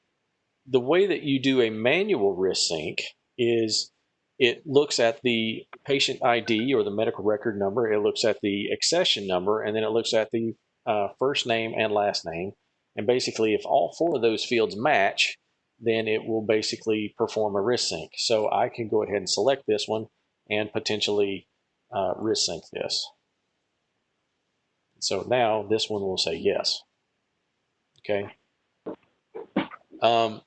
the way that you do a manual risk sync is it looks at the patient ID or the medical record number, it looks at the accession number, and then it looks at the first name and last name. And basically, if all four of those fields match, then it will basically perform a risk sync. So I can go ahead and select this one and potentially risk sync this. So now this one will say yes. Okay. But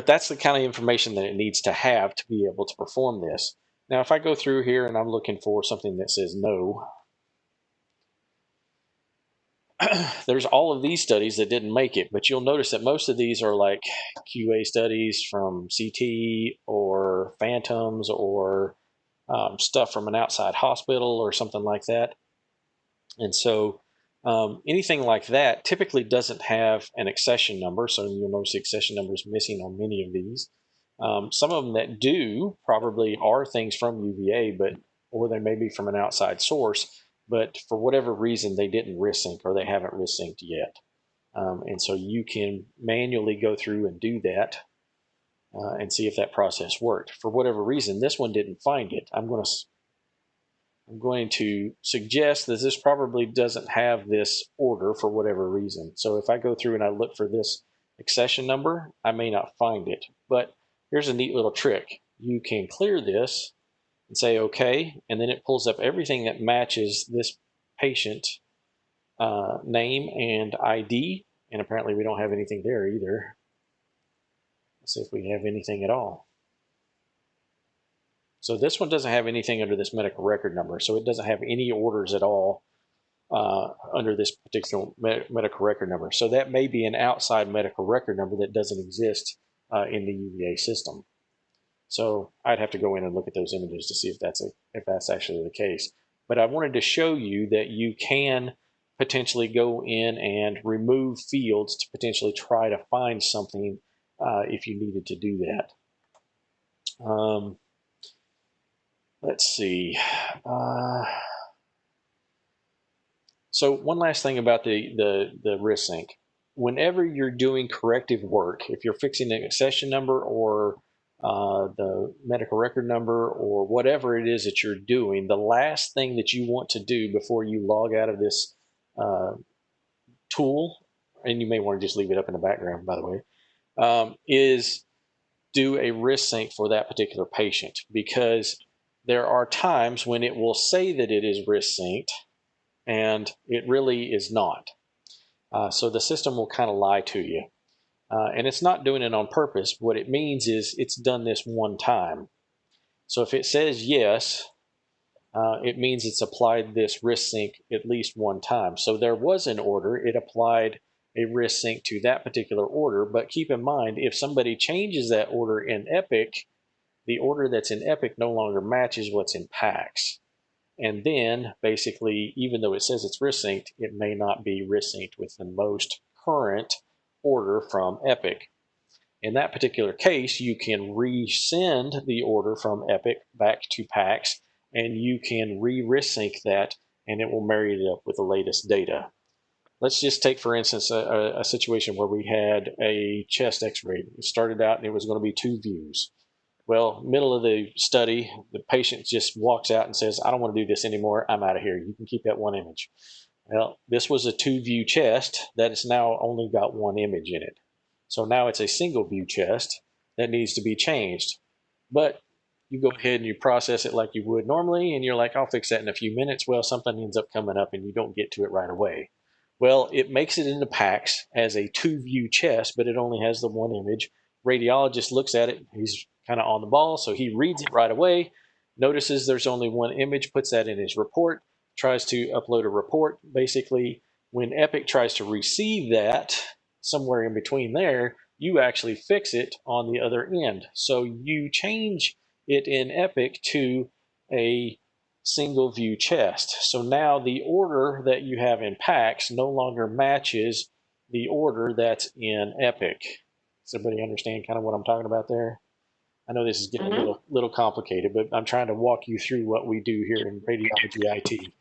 that's the kind of information that it needs to have to be able to perform this. Now, if I go through here and I'm looking for something that says no, there's all of these studies that didn't make it, but you'll notice that most of these are like QA studies from CT or phantoms or stuff from an outside hospital or something like that. And so anything like that typically doesn't have an accession number, so you'll notice the accession number is missing on many of these. Some of them that do probably are things from UVA, or they may be from an outside source, but for whatever reason they didn't risk sync or they haven't risk synced yet. And so you can manually go through and do that and see if that process worked. For whatever reason, this one didn't find it. I'm going to suggest that this probably doesn't have this order for whatever reason. So if I go through and I look for this accession number, I may not find it. But here's a neat little trick. You can clear this and say OK, and then it pulls up everything that matches this patient name and ID. And apparently we don't have anything there either. Let's see if we have anything at all. So this one doesn't have anything under this medical record number, so it doesn't have any orders at all under this particular medical record number. So that may be an outside medical record number that doesn't exist in the UVA system. So I'd have to go in and look at those images to see if that's actually the case. But I wanted to show you that you can potentially go in and remove fields to potentially try to find something if you needed to do that. Let's see. So one last thing about the risk sync. Whenever you're doing corrective work, if you're fixing an accession number or the medical record number or whatever it is that you're doing, the last thing that you want to do before you log out of this tool, and you may want to just leave it up in the background, by the way, is do a risk sync for that particular patient, because there are times when it will say that it is risk synced and it really is not. So the system will kind of lie to you. And it's not doing it on purpose. What it means is it's done this one time. So if it says yes, it means it's applied this risk sync at least one time. So there was an order, it applied a risk sync to that particular order, but keep in mind, if somebody changes that order in Epic, the order that's in Epic no longer matches what's in PACS. And then basically, even though it says it's wrist synced, it may not be wrist synced with the most current order from Epic. In that particular case, you can resend the order from Epic back to PAX, and you can re-wrist sync that, and it will marry it up with the latest data. Let's just take, for instance, a situation where we had a chest x-ray. It started out and it was going to be 2 views. Well, middle of the study, the patient just walks out and says, I don't want to do this anymore. I'm out of here. You can keep that 1 image. Well, this was a 2-view chest that has now only got 1 image in it. So now it's a single view chest that needs to be changed. But you go ahead and you process it like you would normally, and you're like, I'll fix that in a few minutes. Well, something ends up coming up and you don't get to it right away. Well, it makes it into PACS as a 2-view chest, but it only has the 1 image. Radiologist looks at it. He's kind of on the ball, so he reads it right away, notices there's only 1 image, puts that in his report, tries to upload a report. Basically, when Epic tries to receive that, somewhere in between there, you actually fix it on the other end. So you change it in Epic to a single view chest. So now the order that you have in PACS no longer matches the order that's in Epic. Does everybody understand kind of what I'm talking about there? I know this is getting a little complicated, but I'm trying to walk you through what we do here in radiology IT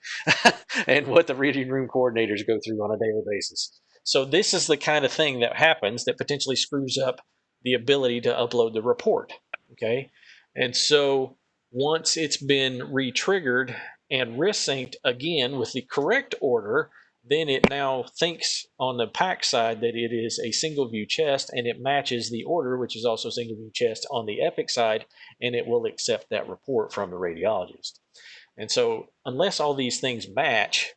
and what the reading room coordinators go through on a daily basis. So this is the kind of thing that happens that potentially screws up the ability to upload the report. Okay, and so once it's been re-triggered and wrist synced again with the correct order, then it now thinks on the PACS side that it is a single view chest, and it matches the order, which is also single view chest, on the Epic side, and it will accept that report from the radiologist. And so unless all these things match,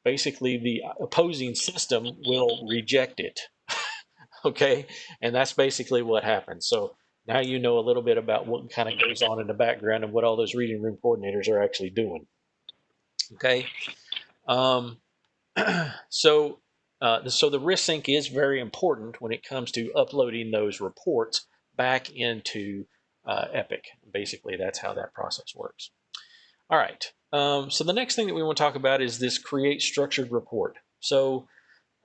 basically the opposing system will reject it. Okay, and that's basically what happens. So now you know a little bit about what kind of goes on in the background and what all those reading room coordinators are actually doing. Okay, so the wrist sync is very important when it comes to uploading those reports back into Epic. Basically, that's how that process works. All right. So the next thing that we want to talk about is this create structured report. So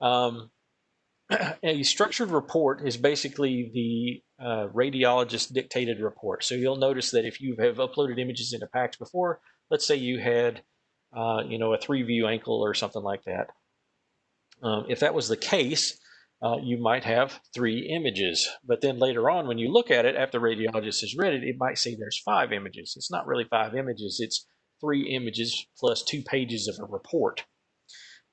a structured report is basically the radiologist dictated report. So you'll notice that if you have uploaded images into PACS before, let's say you had a 3-view ankle or something like that. If that was the case, you might have 3 images. But then later on, when you look at it after the radiologist has read it, it might say there's 5 images. It's not really 5 images. It's 3 images plus 2 pages of a report.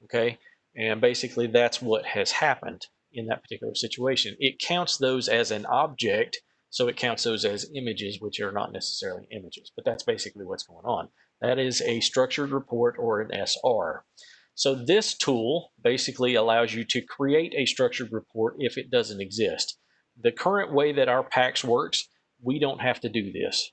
Okay, and basically that's what has happened in that particular situation. It counts those as an object, so it counts those as images, which are not necessarily images. But that's basically what's going on. That is a structured report, or an SR. So this tool basically allows you to create a structured report if it doesn't exist. The current way that our PACS works, we don't have to do this.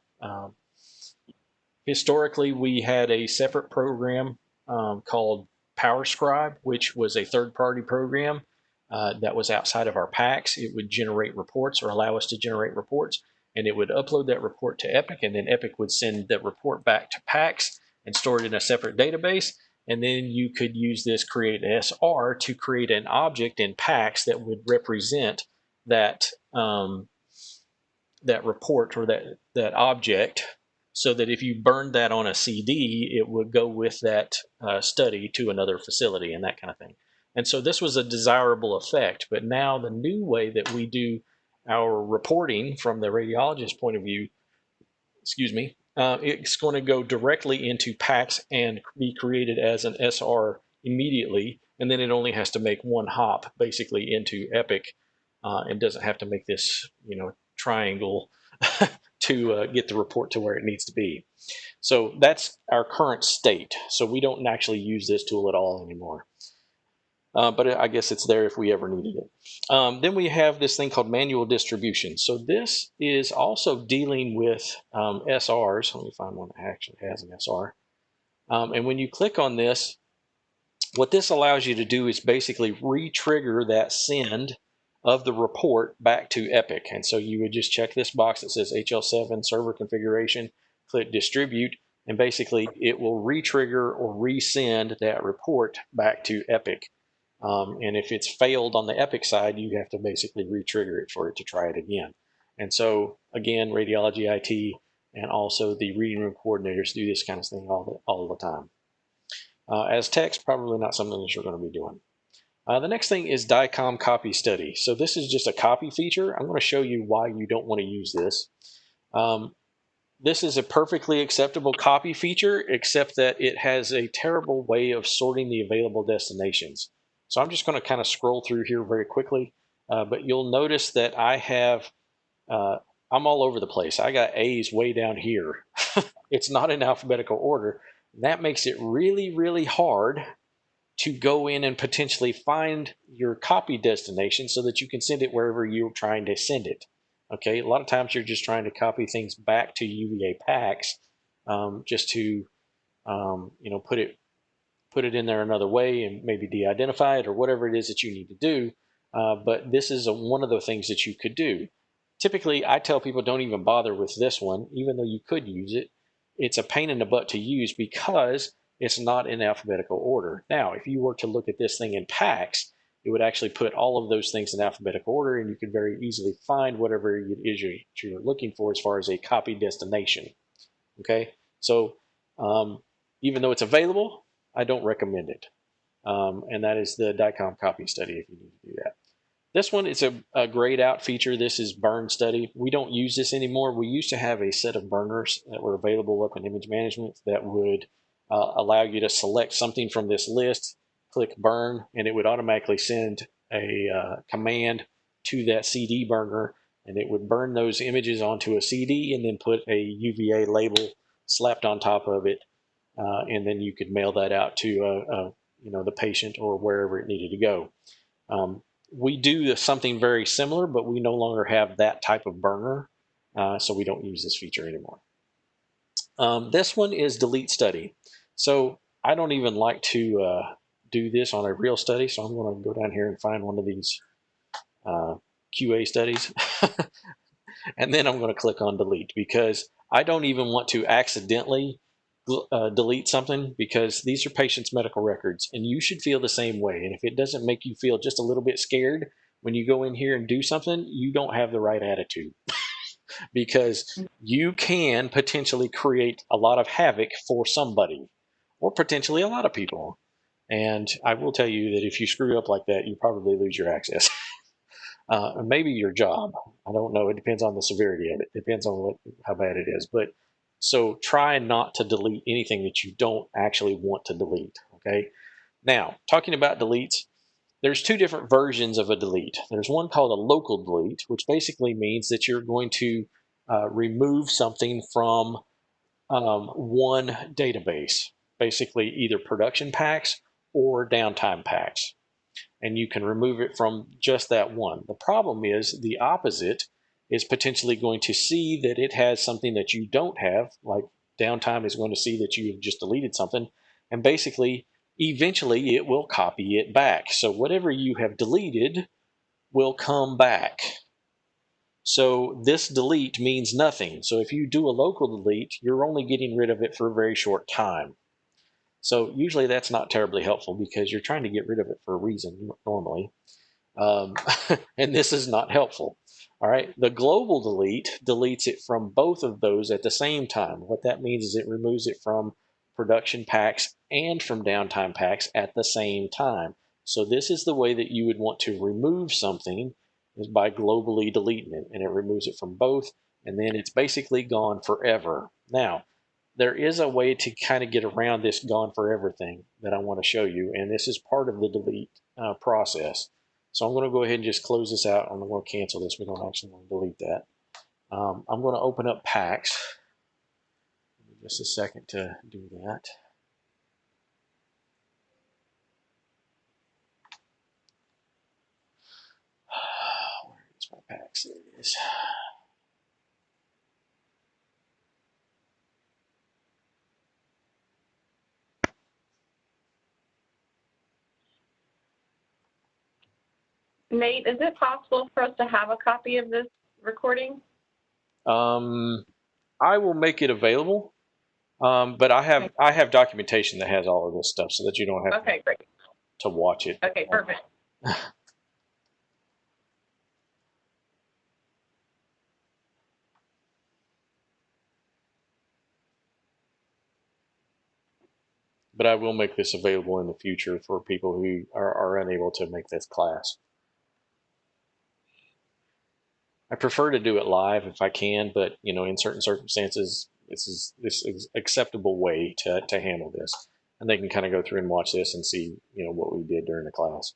Historically, we had a separate program called PowerScribe, which was a third-party program that was outside of our PACS. It would generate reports, or allow us to generate reports, and it would upload that report to Epic, and then Epic would send that report back to PACS and store it in a separate database. And then you could use this create SR to create an object in PACS that would represent that that report, or that object, so that if you burned that on a CD, it would go with that study to another facility and that kind of thing. And so this was a desirable effect. But now the new way that we do our reporting from the radiologist's point of view, it's going to go directly into PACS and be created as an SR immediately, and then it only has to make one hop basically into Epic, and doesn't have to make this triangle to get the report to where it needs to be. So that's our current state. So we don't actually use this tool at all anymore. But I guess it's there if we ever needed it. Then we have this thing called manual distribution. So this is also dealing with SRs. Let me find one that actually has an SR. And when you click on this, what this allows you to do is basically re-trigger that send of the report back to Epic. And so you would just check this box that says HL7 server configuration, click distribute. And basically, it will re-trigger or resend that report back to Epic. And if it's failed on the Epic side, you have to basically re-trigger it for it to try it again. And so, again, radiology IT and also the reading room coordinators do this kind of thing all the time. As techs, probably not something that you're going to be doing. The next thing is DICOM copy study. So this is just a copy feature. I'm going to show you why you don't want to use this. This is a perfectly acceptable copy feature, except that it has a terrible way of sorting the available destinations. So I'm just going to kind of scroll through here very quickly, but you'll notice that I have, I'm all over the place. I got A's way down here. It's not in alphabetical order. That makes it really, really hard to go in and potentially find your copy destination so that you can send it wherever you're trying to send it. Okay, a lot of times you're just trying to copy things back to UVA PACS just to put it in there another way and maybe de-identify it or whatever it is that you need to do. But this is one of the things that you could do. Typically, I tell people don't even bother with this one, even though you could use it. It's a pain in the butt to use because it's not in alphabetical order. Now, if you were to look at this thing in PACS, it would actually put all of those things in alphabetical order, and you could very easily find whatever it is you're looking for as far as a copy destination. Okay, so even though it's available, I don't recommend it. And that is the DICOM copy study if you need to do that. This one is a grayed out feature. This is burn study. We don't use this anymore. We used to have a set of burners that were available up in image management that would allow you to select something from this list, click burn, and it would automatically send a command to that CD burner, and it would burn those images onto a CD and then put a UVA label slapped on top of it, and then you could mail that out to the patient or wherever it needed to go. We do something very similar, but we no longer have that type of burner, so we don't use this feature anymore. This one is delete study. So I don't even like to do this on a real study, so I'm going to go down here and find one of these QA studies, and then I'm going to click on delete because I don't even want to accidentally delete something because these are patients' medical records and you should feel the same way. And if it doesn't make you feel just a little bit scared when you go in here and do something, you don't have the right attitude because you can potentially create a lot of havoc for somebody or potentially a lot of people. And I will tell you that if you screw up like that, you probably lose your access. Maybe your job. I don't know. It depends on the severity of it. It depends on how bad it is. But so try not to delete anything that you don't actually want to delete. Okay. Now, talking about deletes, there's two different versions of a delete. There's one called a local delete, which basically means that you're going to remove something from one database, basically either production PACS or downtime PACS. And you can remove it from just that one. The problem is the opposite is potentially going to see that it has something that you don't have, like downtime is going to see that you have just deleted something, and basically, eventually it will copy it back. So whatever you have deleted will come back. So this delete means nothing. So if you do a local delete, you're only getting rid of it for a very short time. So usually that's not terribly helpful because you're trying to get rid of it for a reason normally. And this is not helpful. All right, the global delete deletes it from both of those at the same time. What that means is it removes it from production PACS and from downtime PACS at the same time. So this is the way that you would want to remove something, is by globally deleting it, and it removes it from both, and then it's basically gone forever. Now, there is a way to kind of get around this gone forever thing that I want to show you, and this is part of the delete process. So I'm going to go ahead and just close this out. I'm going to cancel this. We don't actually want to delete that. I'm going to open up PACS. Just a second to do that. Where is my PACS? There it is. Nate, is it possible for us to have a copy of this recording? I will make it available. But I have documentation that has all of this stuff so that you don't have Okay, great. to watch it. Okay, perfect. But I will make this available in the future for people who are unable to make this class. I prefer to do it live if I can, but in certain circumstances, this is acceptable way to handle this, and they can kind of go through and watch this and see what we did during the class.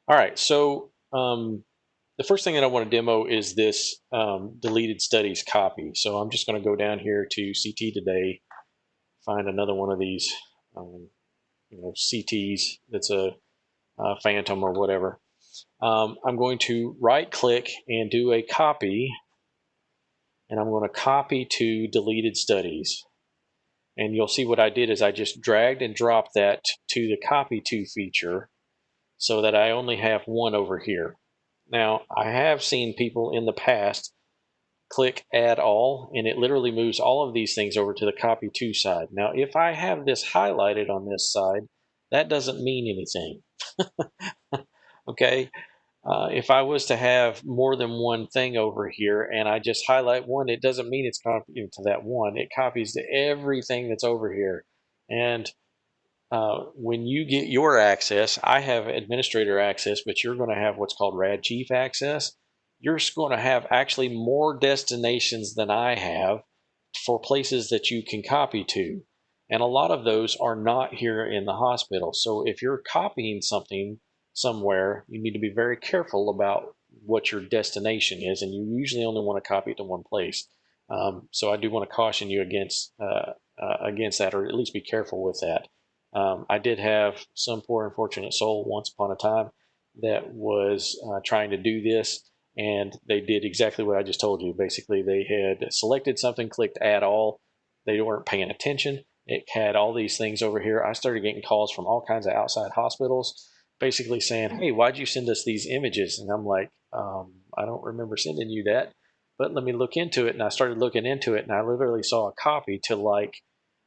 All right, so the first thing that I want to demo is this deleted studies copy. So I'm just going to go down here to CT Today, find another one of these CTs that's a Phantom or whatever. I'm going to right click and do a copy, and I'm going to copy to deleted studies. And you'll see what I did is I just dragged and dropped that to the copy to feature so that I only have one over here. Now, I have seen people in the past click add all, and it literally moves all of these things over to the copy to side. Now, if I have this highlighted on this side, that doesn't mean anything. Okay, if I was to have more than one thing over here and I just highlight one, it doesn't mean it's copying to that one. It copies to everything that's over here. And when you get your access, I have administrator access, but you're going to have what's called RAD Chief access. You're going to have actually more destinations than I have for places that you can copy to. And a lot of those are not here in the hospital. So if you're copying something somewhere, you need to be very careful about what your destination is. And you usually only want to copy it to one place. So I do want to caution you against that, or at least be careful with that. I did have some poor unfortunate soul once upon a time that was trying to do this, and they did exactly what I just told you. Basically, they had selected something, clicked add all. They weren't paying attention. It had all these things over here. I started getting calls from all kinds of outside hospitals basically saying, hey, why'd you send us these images? And I'm like, I don't remember sending you that, but let me look into it. And I started looking into it, and I literally saw a copy to like,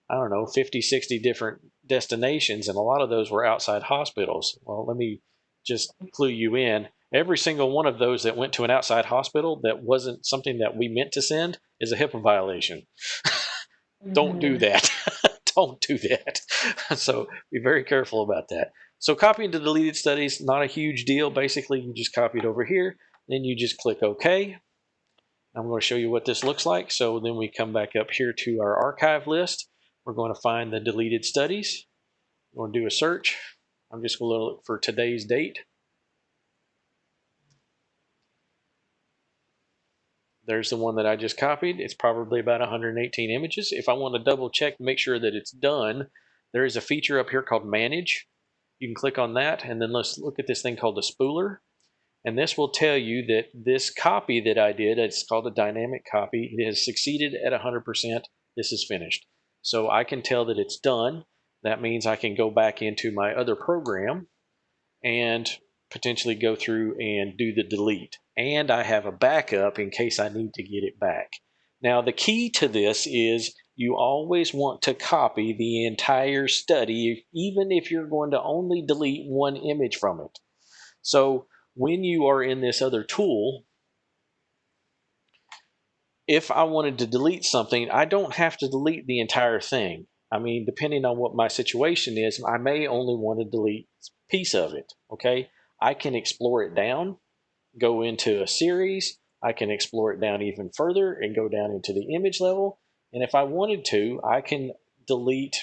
I don't know, 50, 60 different destinations, and a lot of those were outside hospitals. Well, let me just clue you in. Every single one of those that went to an outside hospital that wasn't something that we meant to send is a HIPAA violation. Don't do that. Don't do that. So be very careful about that. So copying to deleted studies, not a huge deal. Basically, you just copy it over here, then you just click OK. I'm going to show you what this looks like. So then we come back up here to our archive list. We're going to find the deleted studies. We're going to do a search. I'm just going to look for today's date. There's the one that I just copied. It's probably about 118 images. If I want to double check, make sure that it's done, there is a feature up here called Manage. You can click on that, and then let's look at this thing called the spooler. And this will tell you that this copy that I did, it's called a dynamic copy, it has succeeded at 100%. This is finished. So I can tell that it's done. That means I can go back into my other program and potentially go through and do the delete. And I have a backup in case I need to get it back. Now, the key to this is you always want to copy the entire study, even if you're going to only delete one image from it. So when you are in this other tool, if I wanted to delete something, I don't have to delete the entire thing. I mean, depending on what my situation is, I may only want to delete a piece of it, okay? I can explore it down, go into a series, I can explore it down even further and go down into the image level. And if I wanted to, I can delete,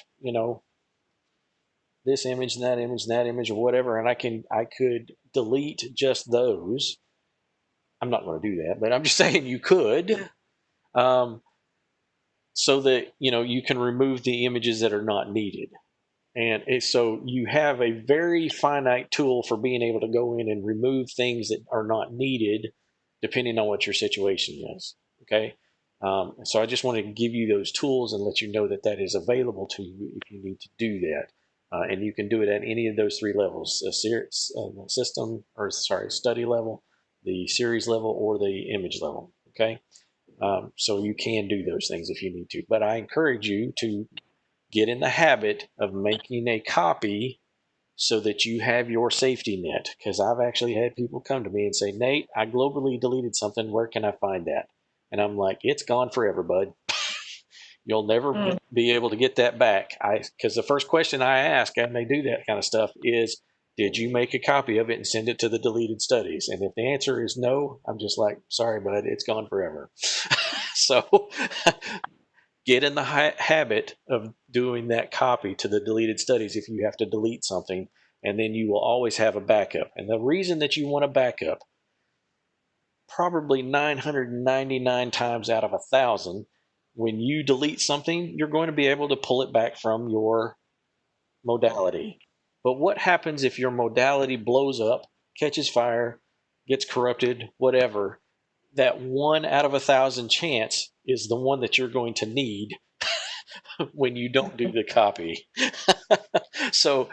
this image and that image and that image or whatever, and I could delete just those. I'm not going to do that, but I'm just saying you could, so that you can remove the images that are not needed. And so you have a very finite tool for being able to go in and remove things that are not needed, depending on what your situation is. Okay, so I just want to give you those tools and let you know that that is available to you if you need to do that. And you can do it at any of those three levels: the study level, the series level, or the image level. Okay. So you can do those things if you need to. But I encourage you to get in the habit of making a copy so that you have your safety net. Because I've actually had people come to me and say, Nate, I globally deleted something. Where can I find that? And I'm like, it's gone forever, bud. You'll never be able to get that back. Because the first question I ask when they do that kind of stuff is, did you make a copy of it and send it to the deleted studies? And if the answer is no, I'm just like, sorry, bud, it's gone forever. So get in the habit of doing that copy to the deleted studies if you have to delete something, and then you will always have a backup. And the reason that you want a backup, probably 999 times out of 1,000, when you delete something, you're going to be able to pull it back from your modality. But what happens if your modality blows up, catches fire, gets corrupted, whatever? That 1 out of 1,000 chance is the one that you're going to need when you don't do the copy. So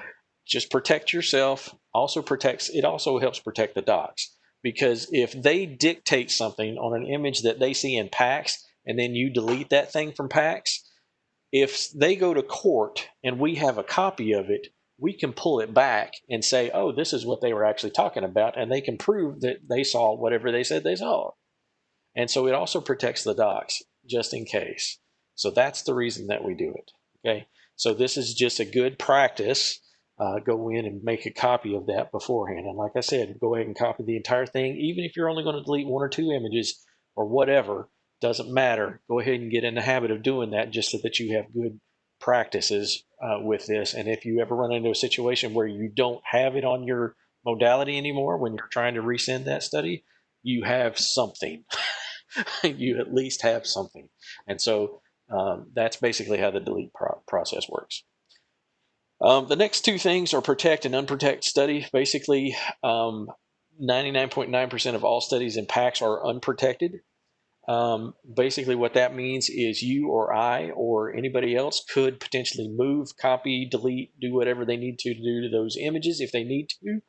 just protect yourself. It also helps protect the docs, because if they dictate something on an image that they see in PACS and then you delete that thing from PACS, if they go to court and we have a copy of it, we can pull it back and say, oh, this is what they were actually talking about, and they can prove that they saw whatever they said they saw. And so it also protects the docs just in case. So that's the reason that we do it. Okay. So this is just a good practice. Go in and make a copy of that beforehand. And like I said, go ahead and copy the entire thing. Even if you're only going to delete 1 or 2 images or whatever, doesn't matter. Go ahead and get in the habit of doing that just so that you have good practices with this. And if you ever run into a situation where you don't have it on your modality anymore when you're trying to resend that study, you have something. You at least have something. And so that's basically how the delete process works. The next 2 things are protect and unprotect study. Basically, 99.9% of all studies in PACS are unprotected. Basically, what that means is you or I or anybody else could potentially move, copy, delete, do whatever they need to do to those images if they need to.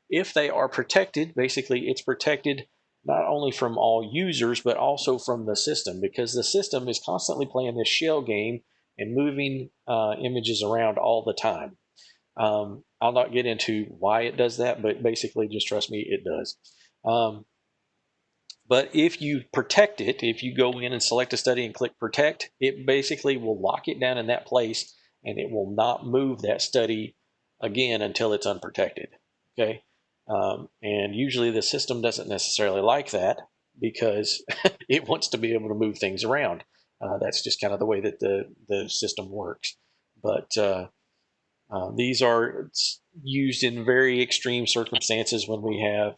If they are protected, basically it's protected not only from all users, but also from the system, because the system is constantly playing this shell game and moving images around all the time. I'll not get into why it does that, but basically just trust me, it does. But if you protect it, if you go in and select a study and click protect, it basically will lock it down in that place, and it will not move that study again until it's unprotected. Okay. And usually the system doesn't necessarily like that, because it wants to be able to move things around. That's just kind of the way that the system works. But these are used in very extreme circumstances when we have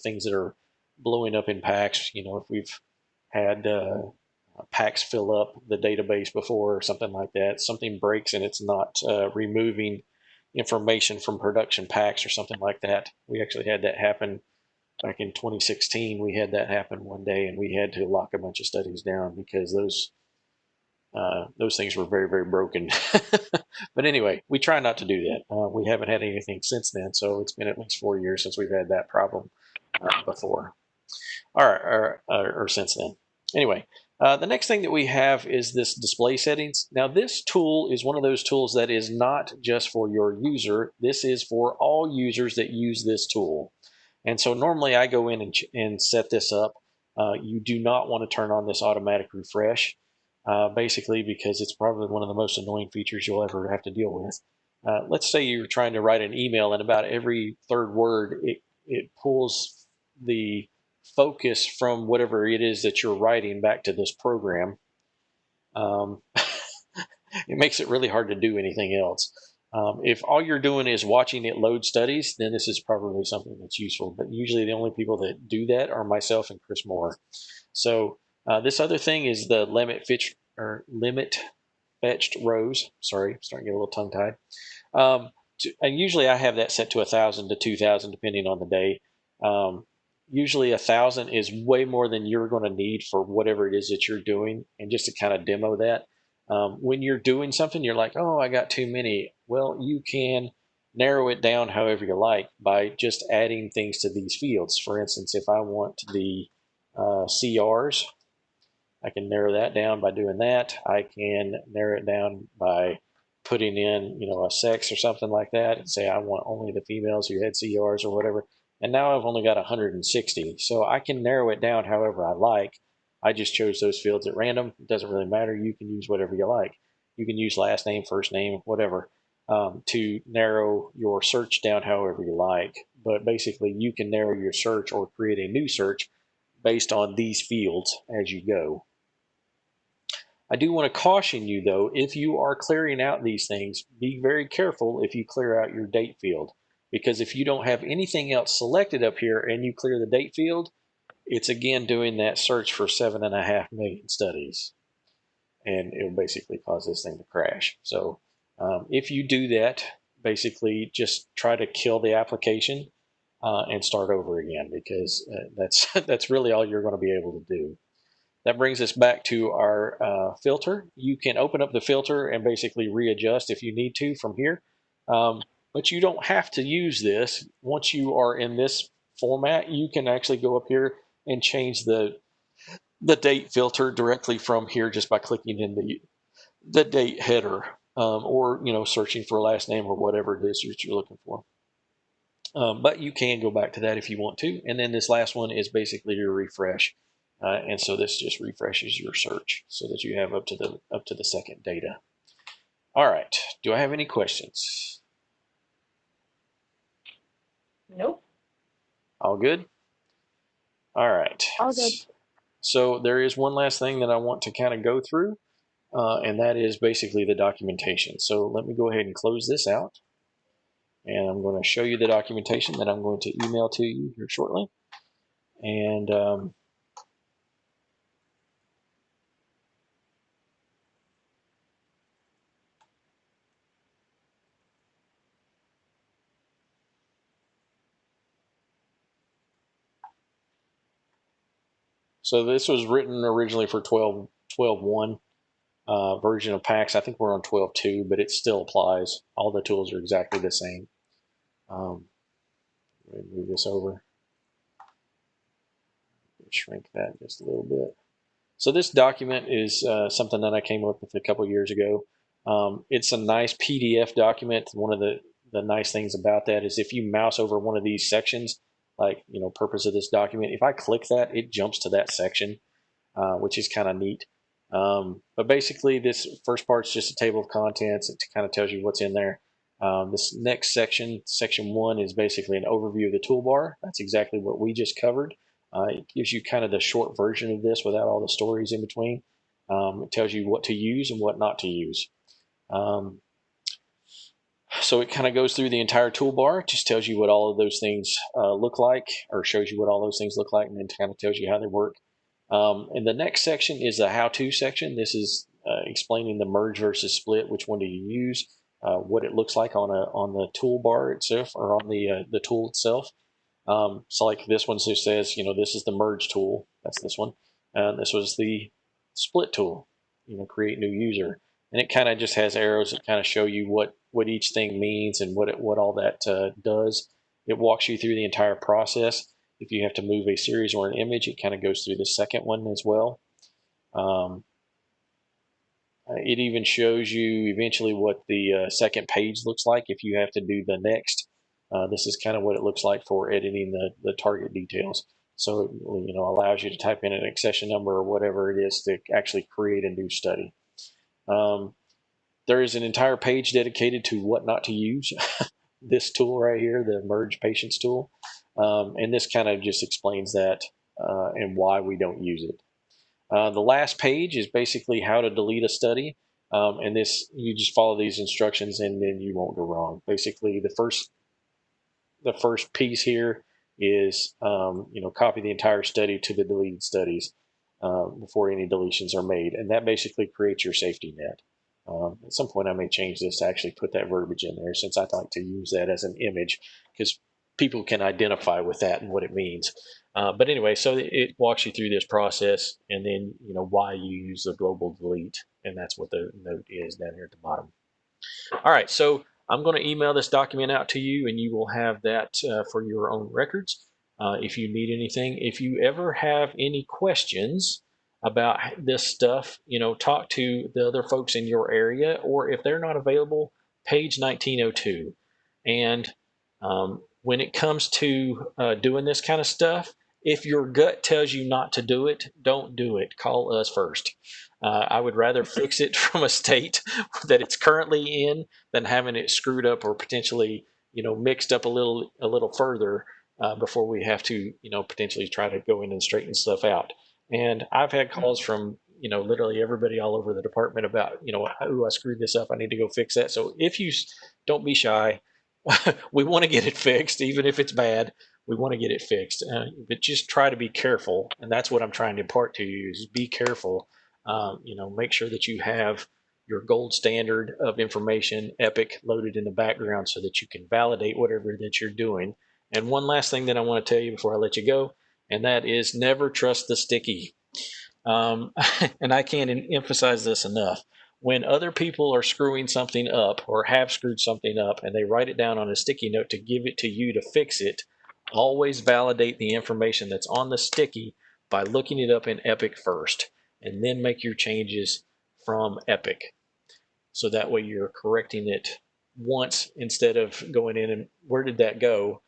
things that are blowing up in PACS. If we've had PACS fill up the database before or something like that, something breaks and it's not removing information from production PACS or something like that. We actually had that happen back in 2016. We had that happen one day, and we had to lock a bunch of studies down because those things were very, very broken. But anyway, we try not to do that. We haven't had anything since then, so it's been at least 4 years since we've had that problem before. All right, or since then. Anyway, the next thing that we have is this display settings. Now, this tool is one of those tools that is not just for your user. This is for all users that use this tool. And so normally I go in and set this up. You do not want to turn on this automatic refresh, basically because it's probably one of the most annoying features you'll ever have to deal with. Let's say you're trying to write an email, and about every 3rd word, it pulls the focus from whatever it is that you're writing back to this program. It makes it really hard to do anything else. If all you're doing is watching it load studies, then this is probably something that's useful. But usually the only people that do that are myself and Chris Moore. So this other thing is the limit fetched rows. Sorry, starting to get a little tongue-tied. And usually I have that set to 1,000 to 2,000 depending on the day. Usually 1,000 is way more than you're going to need for whatever it is that you're doing. And just to kind of demo that, when you're doing something, you're like, oh, I got too many. Well, you can narrow it down however you like by just adding things to these fields. For instance, if I want the CRs, I can narrow that down by doing that. I can narrow it down by putting in, a sex or something like that and say I want only the females who had CERs or whatever. And now I've only got 160. So I can narrow it down however I like. I just chose those fields at random. It doesn't really matter. You can use whatever you like. You can use last name, first name, whatever, to narrow your search down however you like. But basically, you can narrow your search or create a new search based on these fields as you go. I do want to caution you, though, if you are clearing out these things, be very careful if you clear out your date field. Because if you don't have anything else selected up here and you clear the date field, it's again doing that search for 7.5 million studies. And it will basically cause this thing to crash. So if you do that, basically just try to kill the application and start over again, because that's really all you're going to be able to do. That brings us back to our filter. You can open up the filter and basically readjust if you need to from here. But you don't have to use this. Once you are in this format, you can actually go up here and change the date filter directly from here just by clicking in the date header, or searching for a last name or whatever it is that you're looking for. But you can go back to that if you want to. And then this last one is basically your refresh. And so this just refreshes your search so that you have up to the second data. All right. Do I have any questions? Nope. All good? All right. All good. So there is one last thing that I want to kind of go through, and that is basically the documentation. So let me go ahead and close this out. And I'm going to show you the documentation that I'm going to email to you here shortly. And so this was written originally for 12.1 version of PAX. I think we're on 12.2, but it still applies. All the tools are exactly the same. Let me move this over. Shrink that just a little bit. So this document is something that I came up with a couple years ago. It's a nice PDF document. One of the nice things about that is if you mouse over one of these sections, like purpose of this document, if I click that, it jumps to that section, which is kind of neat. But basically, this first part is just a table of contents. It kind of tells you what's in there. This next section, section 1, is basically an overview of the toolbar. That's exactly what we just covered. It gives you kind of the short version of this without all the stories in between. It tells you what to use and what not to use. So it kind of goes through the entire toolbar. It just tells you what all of those things look like, or shows you what all those things look like, and then kind of tells you how they work. And the next section is the how-to section. This is explaining the merge versus split. Which one do you use? What it looks like on the toolbar itself, or on the tool itself. So like this one just says, this is the merge tool. That's this one. This was the split tool. Create new user. And it kind of just has arrows that kind of show you what each thing means and what all that does. It walks you through the entire process. If you have to move a series or an image, it kind of goes through the second one as well. It even shows you eventually what the second page looks like if you have to do the next. This is kind of what it looks like for editing the target details. So it allows you to type in an accession number or whatever it is to actually create a new study. There is an entire page dedicated to what not to use. This tool right here, the Merge Patients tool. And this kind of just explains that and why we don't use it. The last page is basically how to delete a study. And this, you just follow these instructions and then you won't go wrong. Basically, the first piece here is, copy the entire study to the deleted studies before any deletions are made. And that basically creates your safety net. At some point I may change this to actually put that verbiage in there, since I'd like to use that as an image, because people can identify with that and what it means. But anyway, so it walks you through this process, and then why you use the global delete, and that's what the note is down here at the bottom. All right, so I'm going to email this document out to you, and you will have that for your own records. If you need anything, if you ever have any questions, about this stuff, talk to the other folks in your area, or if they're not available, page 1902. And when it comes to doing this kind of stuff, if your gut tells you not to do it, don't do it. Call us first. I would rather fix it from a state that it's currently in than having it screwed up or potentially, mixed up a little further before we have to, potentially try to go in and straighten stuff out. And I've had calls from, literally everybody all over the department about, I screwed this up. I need to go fix that. So if you don't be shy, we want to get it fixed, even if it's bad. We want to get it fixed, but just try to be careful. And that's what I'm trying to impart to you: is be careful. Make sure that you have your gold standard of information, Epic, loaded in the background so that you can validate whatever that you're doing. And one last thing that I want to tell you before I let you go, and that is never trust the sticky. And I can't emphasize this enough. When other people are screwing something up or have screwed something up and they write it down on a sticky note to give it to you to fix it, always validate the information that's on the sticky by looking it up in Epic first, and then make your changes from Epic. So that way you're correcting it once instead of going in and where did that go?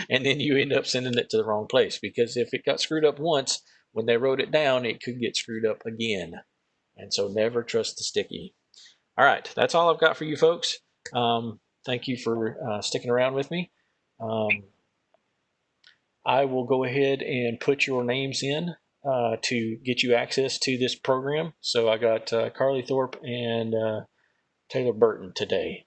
And then you end up sending it to the wrong place, because if it got screwed up once, when they wrote it down, it could get screwed up again. And so never trust the sticky. All right, that's all I've got for you folks. Thank you for sticking around with me. I will go ahead and put your names in to get you access to this program. So I got Carly Thorpe and Taylor Burton today.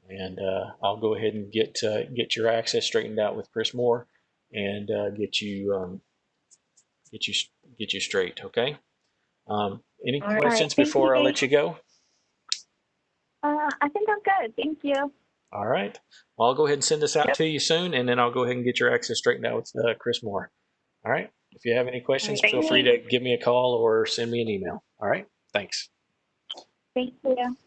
And I'll go ahead and get your access straightened out with Chris Moore and get you straight. Okay. Any All right. questions Thank before I you. let you go? I think I'm good. Thank you. All right. Well, I'll go ahead and send this out to you soon, and then I'll go ahead and get your access straightened out with Chris Moore. All right. If you have any questions, All right. feel free to give me a call or send me an email. All right. Thanks. Thank you.